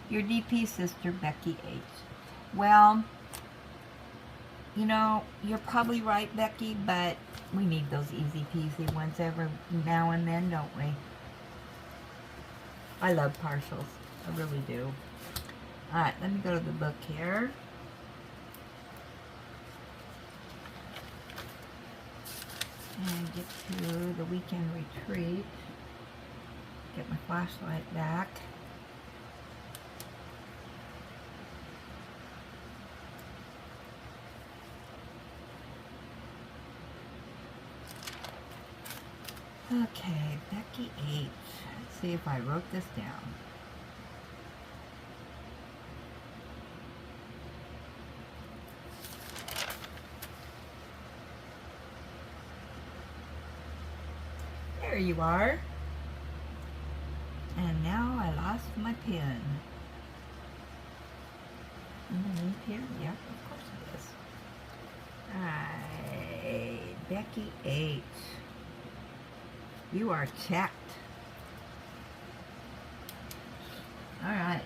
Your DP sister, Becky H. Well, you know, you're probably right, Becky, but we need those easy peasy ones every now and then, don't we? I love partials. I really do. Alright, let me go to the book here. And get to the weekend retreat. Get my flashlight back. Okay, Becky H. Let's see if I wrote this down. There you are. And now I lost my pen. Underneath here? Yep, of course it is. Alright, Becky H. You are checked. Alright.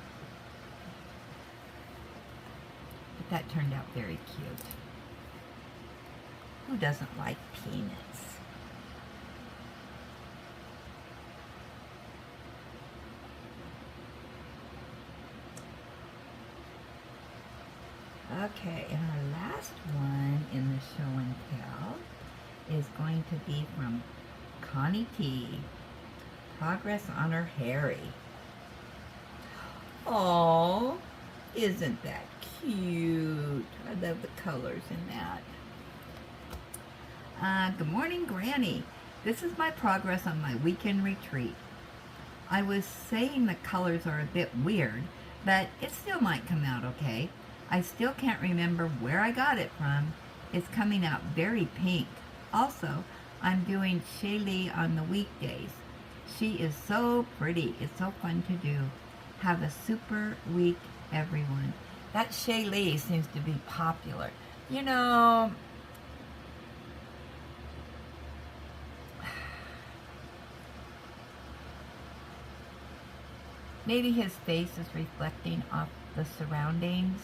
But that turned out very cute. Who doesn't like peanuts? Okay, and our last one in the show and tell is going to be from Connie T. Progress on her Harry. Oh, isn't that cute? I love the colors in that. Good morning, Granny. This is my progress on my weekend retreat. I was saying the colors are a bit weird, but it still might come out okay. I still can't remember where I got it from. It's coming out very pink. Also, I'm doing Shaylee on the weekdays. She is so pretty. It's so fun to do. Have a super week, everyone. That Shaylee seems to be popular. You know, maybe his face is reflecting off the surroundings.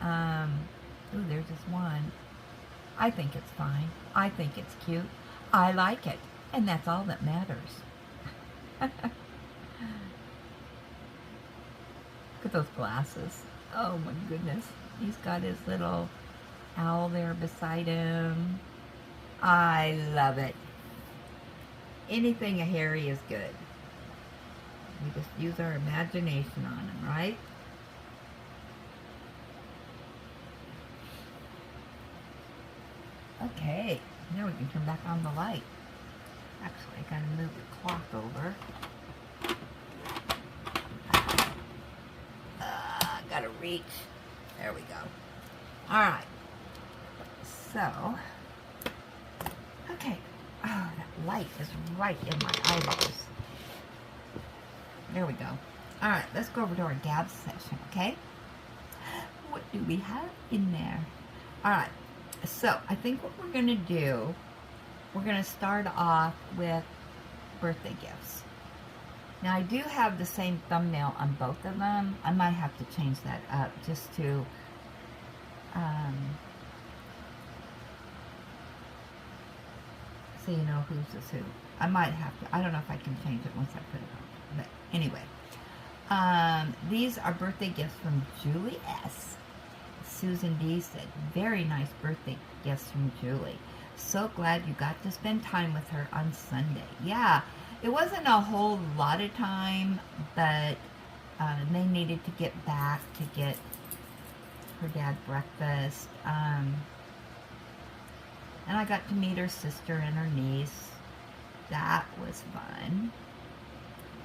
Ooh, there's this one. I think it's fine. I think it's cute. I like it. And that's all that matters. Look at those glasses. Oh my goodness. He's got his little owl there beside him. I love it. Anything a Harry is good. We just use our imagination on him, right? Okay, now we can turn back on the light. Actually, I gotta move the cloth over. Gotta reach. There we go. Alright. So, okay. Oh, that light is right in my eyeballs. There we go. Alright, let's go over to our Gab session, okay? What do we have in there? Alright, so I think what we're going to do, we're going to start off with birthday gifts. Now I do have the same thumbnail on both of them. I might have to change that up just to so you know who's is who. I might have to. I don't know if I can change it once I put it on. But anyway, these are birthday gifts from Julie S. Susan D said, very nice birthday gifts from Julie. So glad you got to spend time with her on Sunday. Yeah, it wasn't a whole lot of time, but they needed to get back to get her dad breakfast. And I got to meet her sister and her niece. That was fun.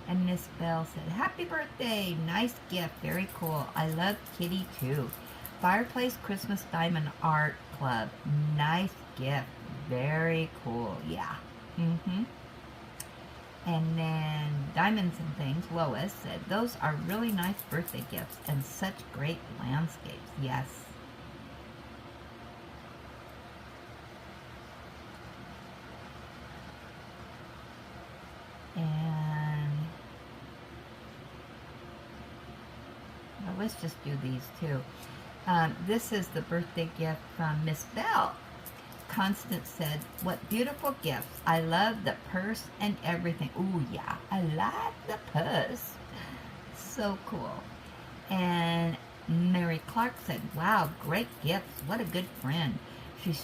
And Miss Bell said, happy birthday, nice gift, very cool. I love Kitty too. Fireplace Christmas Diamond Art Club, nice gift, very cool, yeah. And then Diamonds and Things, Lois said, those are really nice birthday gifts and such great landscapes, yes. And well, let's just do these two. This is the birthday gift from Miss Bell. Constance said, what beautiful gifts. I love the purse and everything. Ooh, yeah, I like the purse. So cool. And Mary Clark said, wow, great gifts. What a good friend. She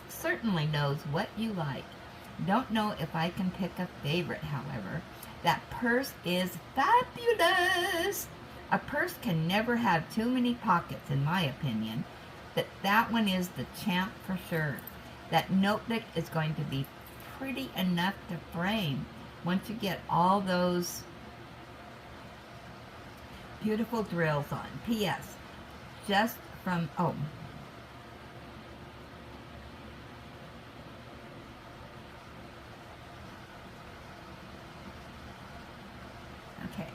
certainly knows what you like. Don't know if I can pick a favorite, however. That purse is fabulous. A purse can never have too many pockets, in my opinion. But that one is the champ for sure. That notebook is going to be pretty enough to frame once you get all those beautiful drills on. P.S. Just from, oh. Okay.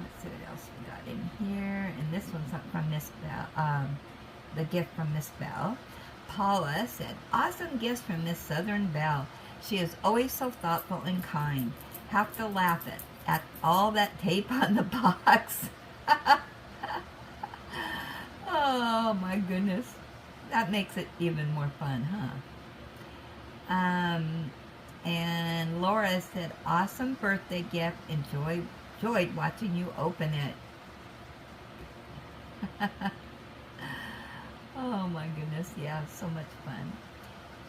Let's see what else we got in here. And this one's from Miss Bell. The gift from Miss Bell. Paula said, awesome gifts from Miss Southern Belle. She is always so thoughtful and kind. Have to laugh at all that tape on the box. Oh my goodness. That makes it even more fun, huh? And Laura said, awesome birthday gift. enjoyed watching you open it. Oh my goodness, yeah, so much fun.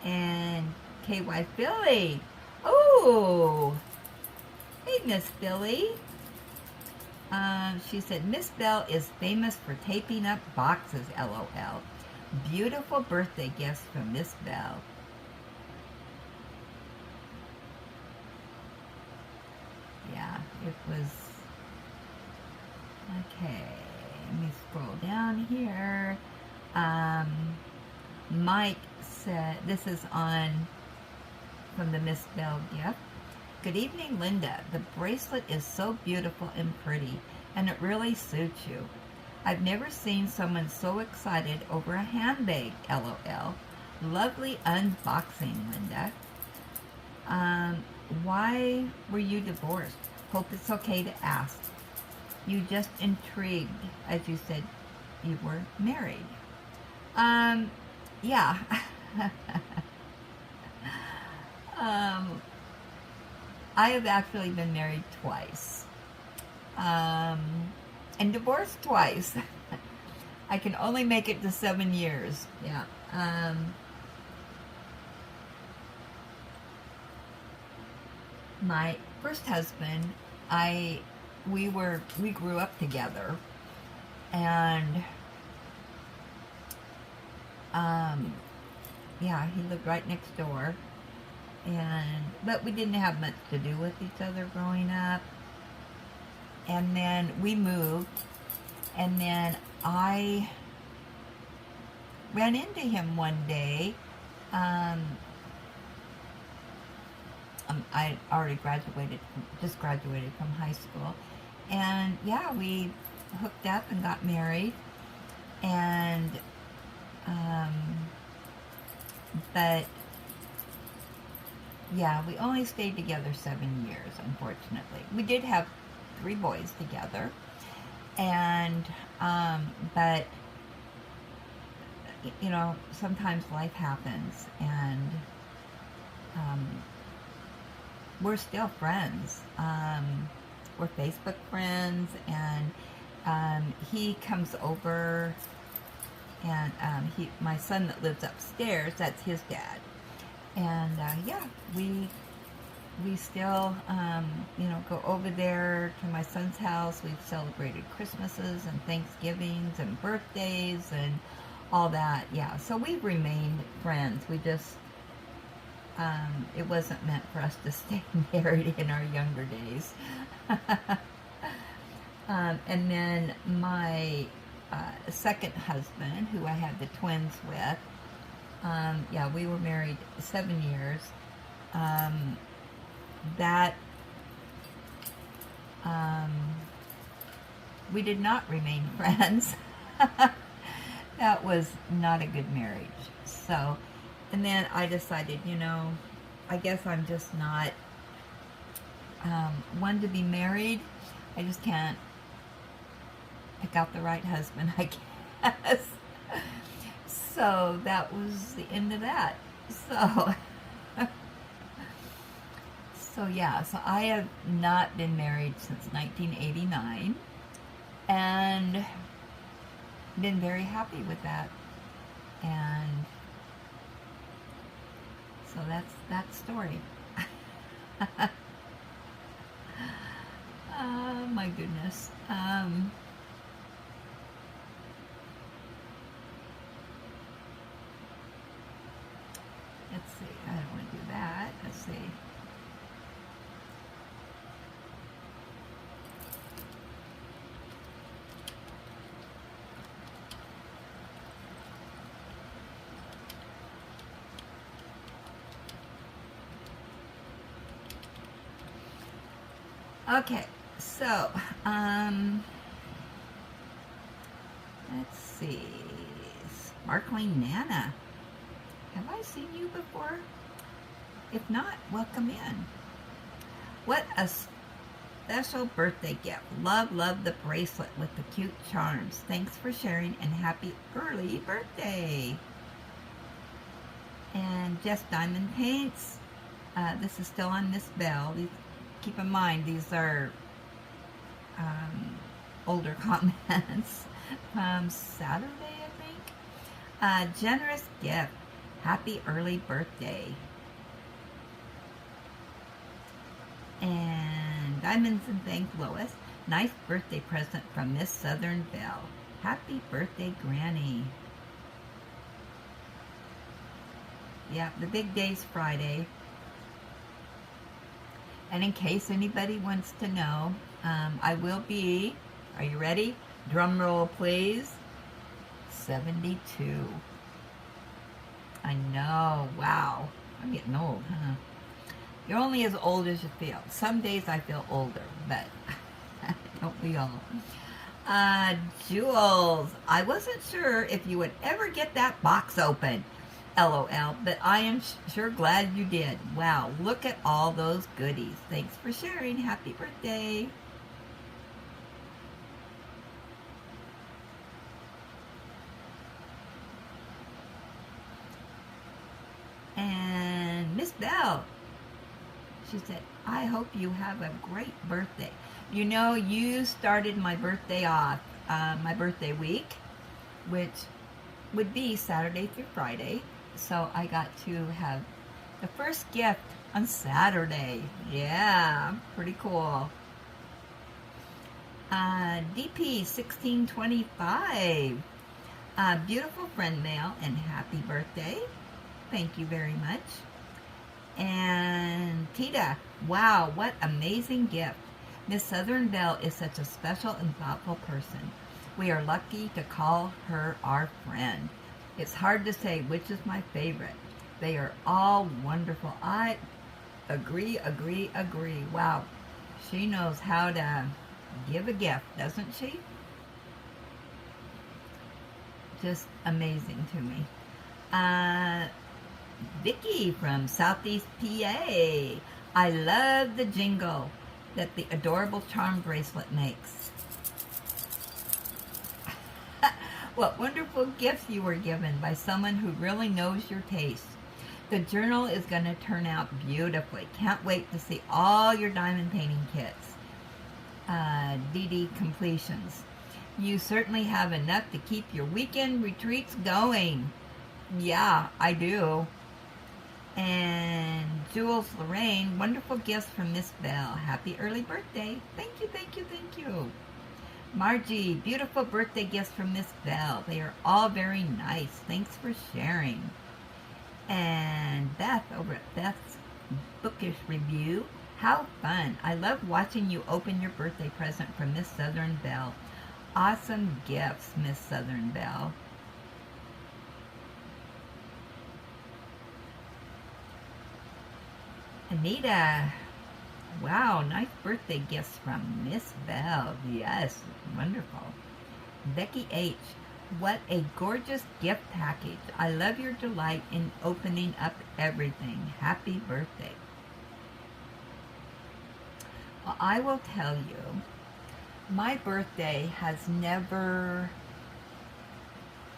And KY Philly. Oh, hey, Miss Philly. She said, Miss Bell is famous for taping up boxes, LOL. Beautiful birthday gift from Miss Bell. Yeah, it was... Okay, let me scroll down here. Mike said, this is on from the Miss Bell gift. Good evening, Linda. The bracelet is so beautiful and pretty, and it really suits you. I've never seen someone so excited over a handbag, LOL. Lovely unboxing, Linda. Why were you divorced? Hope it's okay to ask. You just intrigued, as you said you were married. Yeah. I have actually been married twice. And divorced twice. I can only make it to 7 years. Yeah. My first husband, we grew up together, and yeah, he lived right next door, but we didn't have much to do with each other growing up. And then we moved, and then I ran into him one day. I already just graduated from high school, and yeah, we hooked up and got married, and but yeah, we only stayed together 7 years, unfortunately. We did have 3 boys together, and but you know, sometimes life happens, and we're still friends. We're Facebook friends, and he comes over, and my son that lives upstairs, that's his dad, and yeah, we still, you know, go over there to my son's house. We've celebrated Christmases and Thanksgivings and birthdays and all that. Yeah, so we've remained friends. We just, it wasn't meant for us to stay married in our younger days. And then my second husband, who I had the twins with, yeah, we were married 7 years. We did not remain friends. That was not a good marriage. So, and then I decided, you know, I guess I'm just not one to be married. I just can't pick out the right husband, I guess. So that was the end of that. So so yeah, so I have not been married since 1989, and been very happy with that. And so that's that story. Oh my goodness. Let's see, I don't want to do that. Let's see. Okay, so, let's see. Sparkling Nana. Have I seen you before? If not, welcome in. What a special birthday gift. Love, love the bracelet with the cute charms. Thanks for sharing, and happy early birthday. And Jess Diamond Paints. This is still on Miss Bell. Keep in mind, these are older comments from Saturday, I think. Generous gift. Happy early birthday. And Diamonds and Thank Lois. Nice birthday present from Miss Southern Belle. Happy birthday, Granny. Yeah, the big day's Friday. And in case anybody wants to know, I will be, are you ready? Drum roll, please. 72. I know, wow. I'm getting old, huh? You're only as old as you feel. Some days I feel older, but don't we all? Jules, I wasn't sure if you would ever get that box open. LOL, but I am sure glad you did. Wow, look at all those goodies. Thanks for sharing. Happy birthday. And Miss Bell, she said, I hope you have a great birthday. You know, you started my birthday off, my birthday week, which would be Saturday through Friday. So I got to have the first gift on Saturday. Yeah, pretty cool. DP 1625. Beautiful friend mail and happy birthday. Thank you very much. And Tita, wow, what amazing gift. Miss Southern Belle is such a special and thoughtful person. We are lucky to call her our friend. It's hard to say which is my favorite. They are all wonderful. I agree. Wow, she knows how to give a gift, doesn't she? Just amazing to me. Vicky from Southeast PA. I love the jingle that the adorable charm bracelet makes. What wonderful gifts you were given by someone who really knows your taste. The journal is going to turn out beautifully. Can't wait to see all your diamond painting kits. DD completions. You certainly have enough to keep your weekend retreats going. Yeah, I do. And Jules Lorraine, wonderful gifts from Miss Belle. Happy early birthday. Thank you. Margie, beautiful birthday gifts from Miss Belle. They are all very nice. Thanks for sharing. And Beth over at Beth's Bookish Review. How fun. I love watching you open your birthday present from Miss Southern Belle. Awesome gifts, Miss Southern Belle. Anita, wow, nice birthday gifts from Miss Belle. Yes, wonderful. Becky H, what a gorgeous gift package. I love your delight in opening up everything. Happy birthday. Well, I will tell you, my birthday has never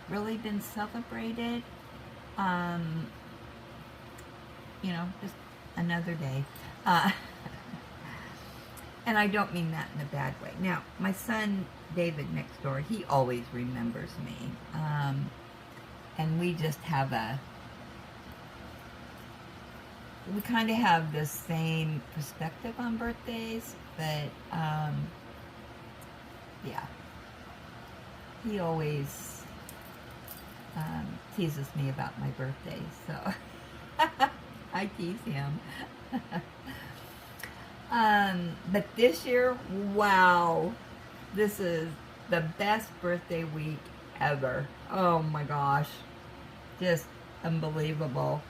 really been celebrated. You know, just another day. And I don't mean that in a bad way. Now, my son, David, next door, he always remembers me. And we just have we kind of have the same perspective on birthdays, but, yeah. He always teases me about my birthday, so I tease him. But this year, wow, this is the best birthday week ever. Oh my gosh, just unbelievable.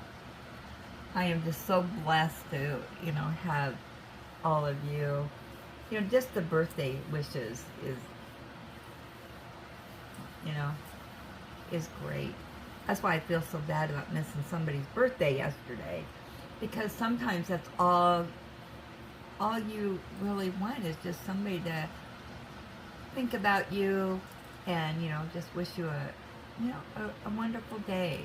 I am just so blessed to, you know, have all of you. You know, just the birthday wishes is, you know, is great. That's why I feel so bad about missing somebody's birthday yesterday, because sometimes that's all you really want is just somebody to think about you and, you know, just wish you a wonderful day.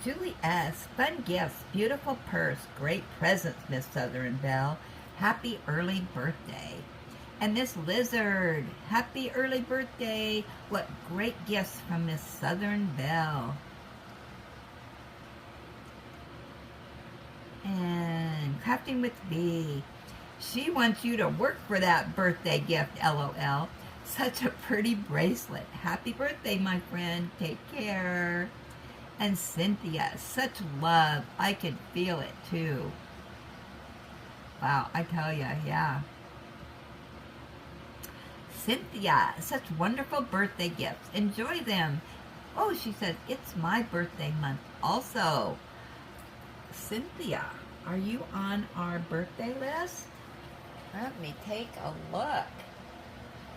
Julie S. Fun gifts, beautiful purse, great presents, Miss Southern Belle. happy early birthday. And Miss Lizard, happy early birthday. What great gifts from Miss Southern Belle. And Crafting with B, she wants you to work for that birthday gift, LOL. Such a pretty bracelet. Happy birthday, my friend. Take care. And Cynthia, such love. I could feel it too. Wow, I tell ya, yeah. Cynthia, such wonderful birthday gifts. Enjoy them. Oh, she says, it's my birthday month also. Cynthia, are you on our birthday list? Let me take a look.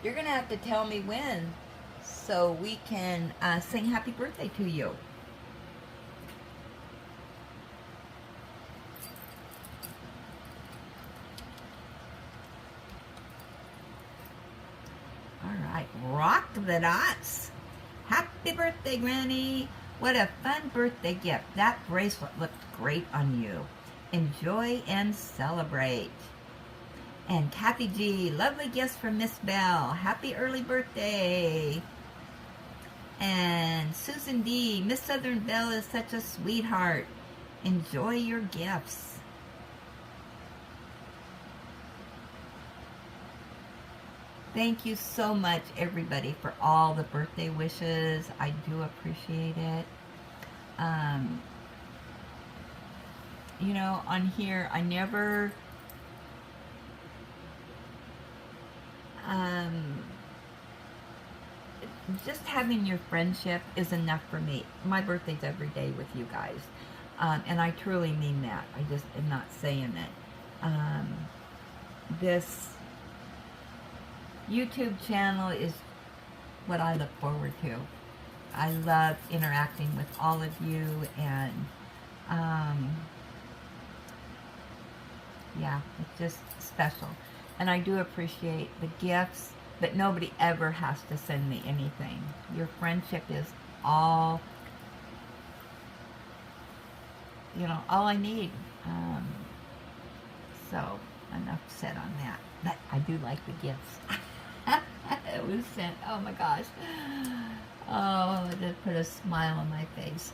You're going to have to tell me when so we can sing happy birthday to you. All right, rock the dots. Happy birthday, Granny. What a fun birthday gift. That bracelet looked great on you. Enjoy and celebrate. And Kathy G, lovely gifts from Miss Bell. Happy early birthday. And Susan D, Miss Southern Belle is such a sweetheart. Enjoy your gifts. Thank you so much, everybody, for all the birthday wishes. I do appreciate it. You know, on here, I never... just having your friendship is enough for me. My birthday's every day with you guys. And I truly mean that. I just am not saying it. This YouTube channel is what I look forward to. I love interacting with all of you, and yeah, it's just special. And I do appreciate the gifts, but nobody ever has to send me anything. Your friendship is all, you know, all I need. So enough said on that. But I do like the gifts. It was sent. Oh my gosh. Oh, it did put a smile on my face.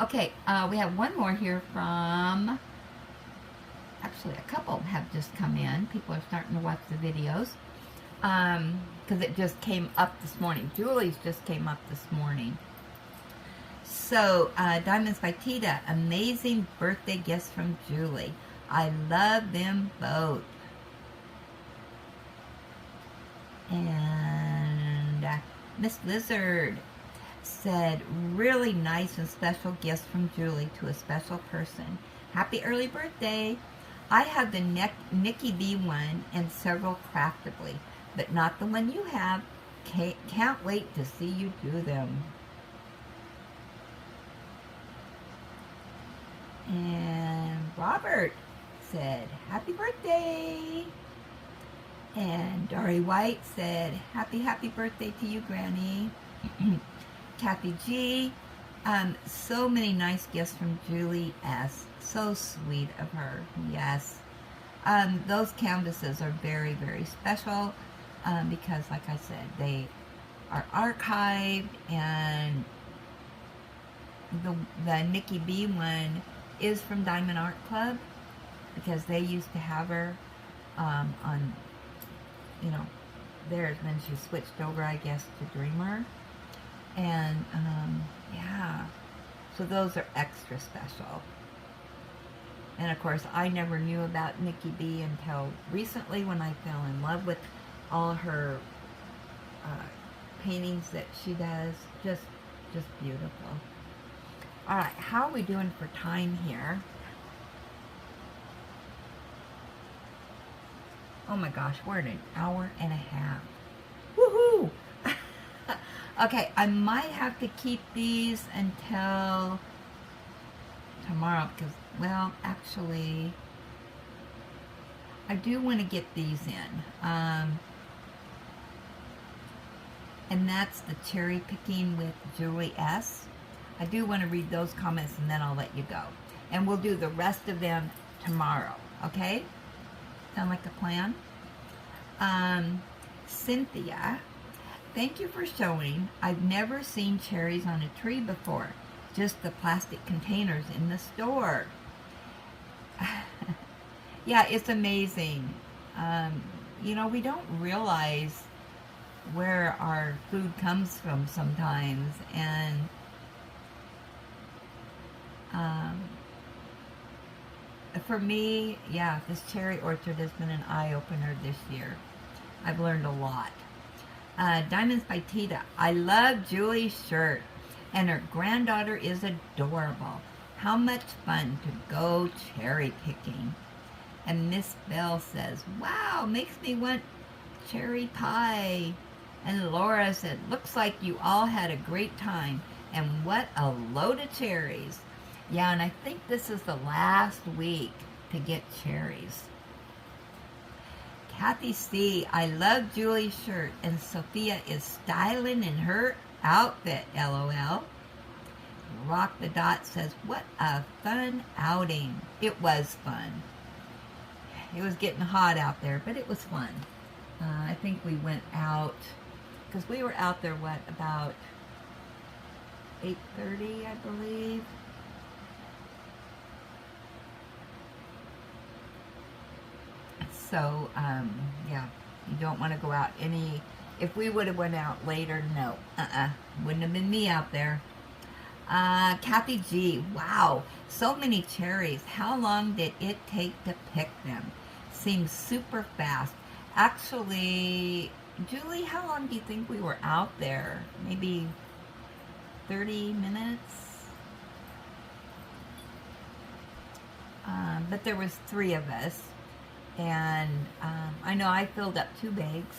Okay, we have one more here from, actually a couple have just come in. People are starting to watch the videos. Because it just came up this morning. Julie's just came up this morning. So, Diamonds by Tita, amazing birthday gifts from Julie. I love them both. And Miss Lizard said, really nice and special gifts from Julie to a special person. Happy early birthday. I have the Nikki B one and several Craftably, but not the one you have. Can't wait to see you do them. And Robert said, happy birthday. And Dory White said, happy birthday to you, Granny. Kathy G, so many nice gifts from Julie S. So sweet of her. Yes. Those canvases are very, very special because, like I said, they are archived, and the Nikki B one is from Diamond Art Club because they used to have her on, you know, theirs. Then she switched over, I guess, to Dreamer. And, yeah, so those are extra special. And, of course, I never knew about Nikki B until recently when I fell in love with all her paintings that she does. Just beautiful. All right, how are we doing for time here? Oh, my gosh, we're at an hour and a half. Woohoo! Okay, I might have to keep these until tomorrow because, well, actually, I do want to get these in. And that's the cherry picking with Julie S. I do want to read those comments and then I'll let you go. And we'll do the rest of them tomorrow, okay? Sound like a plan? Cynthia, thank you for showing. I've never seen cherries on a tree before, just the plastic containers in the store. Yeah, it's amazing. You know, we don't realize where our food comes from sometimes, and for me, yeah, this cherry orchard has been an eye-opener this year. I've learned a lot. Diamonds by Tita. I love Julie's shirt, and her granddaughter is adorable. How much fun to go cherry picking. And Miss Bell says, wow, makes me want cherry pie. And Laura said, looks like you all had a great time. And what a load of cherries. Yeah, and I think this is the last week to get cherries. Kathy C., I love Julie's shirt, and Sophia is styling in her outfit, LOL. Rock the Dot says, what a fun outing. It was fun. It was getting hot out there, but it was fun. I think we went out, because we were out there, what, about 8:30, I believe. So, yeah, you don't want to go out any, if we would have went out later, no, wouldn't have been me out there. Kathy G, wow, so many cherries. How long did it take to pick them? Seems super fast. Actually, Julie, how long do you think we were out there? Maybe 30 minutes? But there was 3 of us. And I know I filled up 2 bags.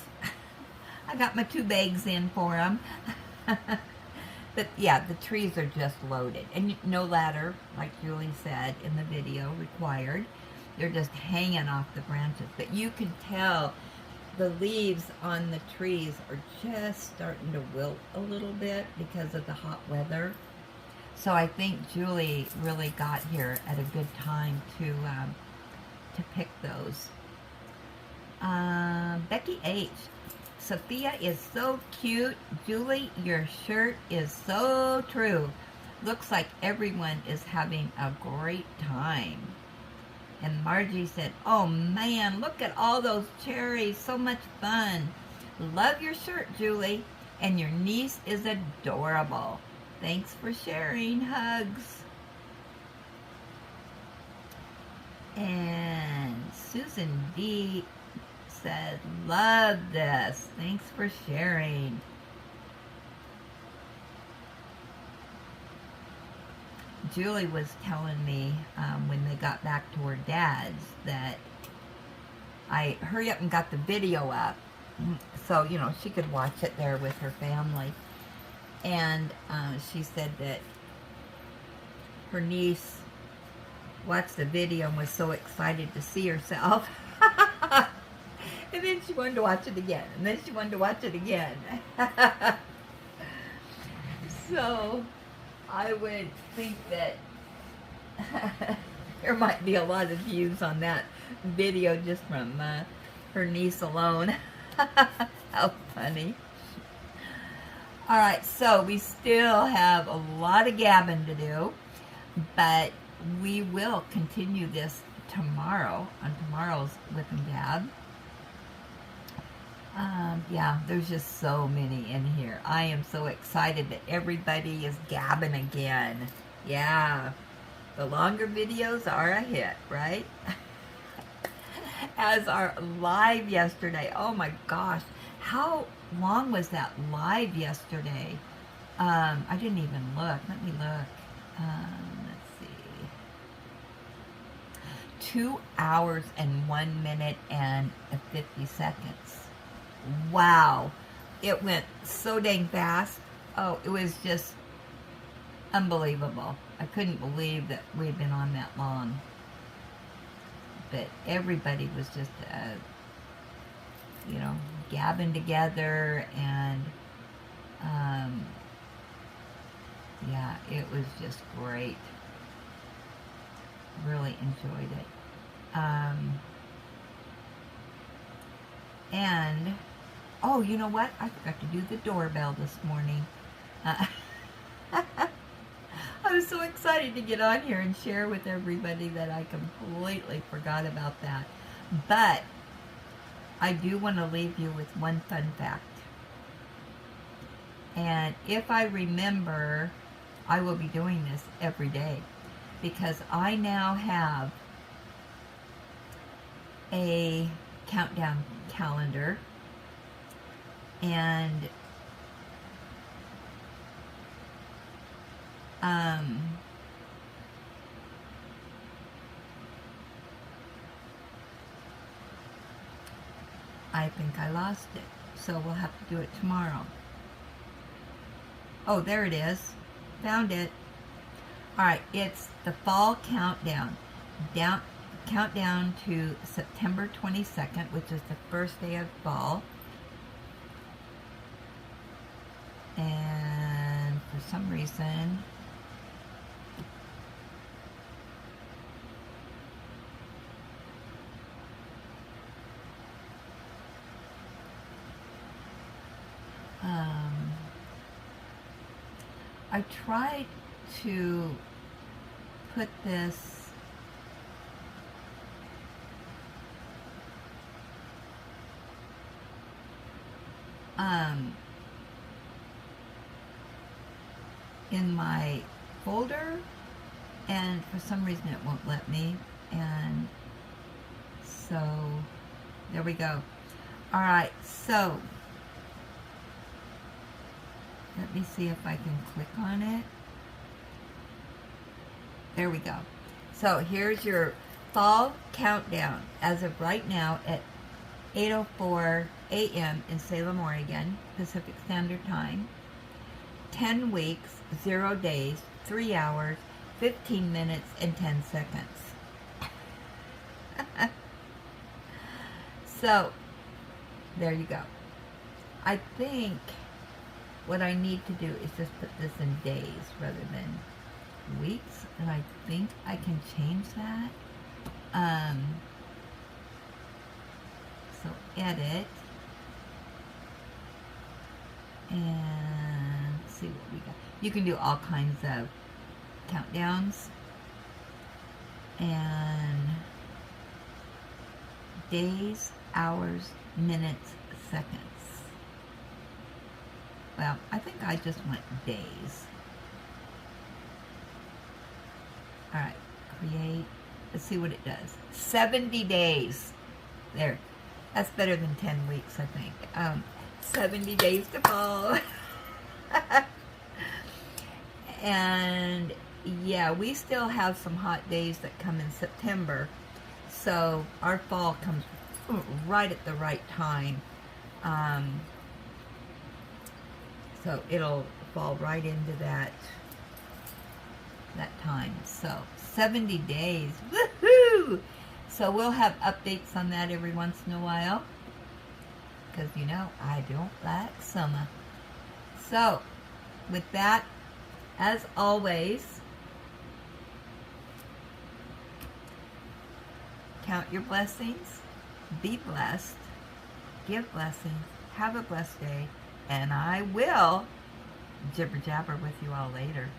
I got my 2 bags in for them. But yeah, the trees are just loaded. And no ladder, like Julie said in the video, required. They're just hanging off the branches. But you can tell the leaves on the trees are just starting to wilt a little bit because of the hot weather. So I think Julie really got here at a good time to pick those. Becky H. Sophia is so cute. Julie, your shirt is so true. Looks like everyone is having a great time. And Margie said, oh man, look at all those cherries. So much fun. Love your shirt, Julie. And your niece is adorable. Thanks for sharing. Hugs. And Susan D said, love this. Thanks for sharing. Julie was telling me when they got back to her dad's that I hurry up and got the video up so, you know, she could watch it there with her family. And she said that her niece watched the video and was so excited to see herself. And then she wanted to watch it again. And then she wanted to watch it again. So I would think that there might be a lot of views on that video just from her niece alone. How funny. Alright, so we still have a lot of gabbing to do, but we will continue this tomorrow, on tomorrow's Whip and Gab. Yeah, there's just so many in here. I am so excited that everybody is gabbing again. Yeah, the longer videos are a hit, right? As our live yesterday, oh my gosh, how long was that live yesterday? I didn't even look. Let me look. Let's see. 2 hours and 1 minute and 50 seconds. Wow. It went so dang fast. Oh, it was just unbelievable. I couldn't believe that we'd been on that long. But everybody was just, you know, gabbing together, and yeah, it was just great. Really enjoyed it. And, oh, you know what? I forgot to do the doorbell this morning. I was so excited to get on here and share with everybody that I completely forgot about that. But I do want to leave you with one fun fact. And if I remember, I will be doing this every day, because I now have a countdown calendar, and I think I lost it, so we'll have to do it tomorrow. Oh, there it is. Found it. Alright, it's the fall countdown. Countdown to September 22nd, which is the first day of fall. And for some reason, I tried to put this in my folder, and for some reason it won't let me, and so there we go. Alright, so let me see if I can click on it. There we go. So here's your fall countdown as of right now at 8:04 a.m. in Salem, Oregon, Pacific Standard Time. 10 weeks, 0 days, 3 hours, 15 minutes, and 10 seconds. So, there you go. I think what I need to do is just put this in days rather than weeks, and I think I can change that. So edit, and see what we got. You can do all kinds of countdowns, and days, hours, minutes, seconds. Well, I think I just went days. Alright, create. Let's see what it does. 70 days. There. That's better than 10 weeks, I think. 70 days to fall. And yeah, we still have some hot days that come in September. So our fall comes right at the right time. So it'll fall right into that time. So 70 days. Woohoo! So we'll have updates on that every once in a while, because you know I don't like summer. So with that, as always, count your blessings, be blessed, give blessings, have a blessed day, and I will jibber jabber with you all later.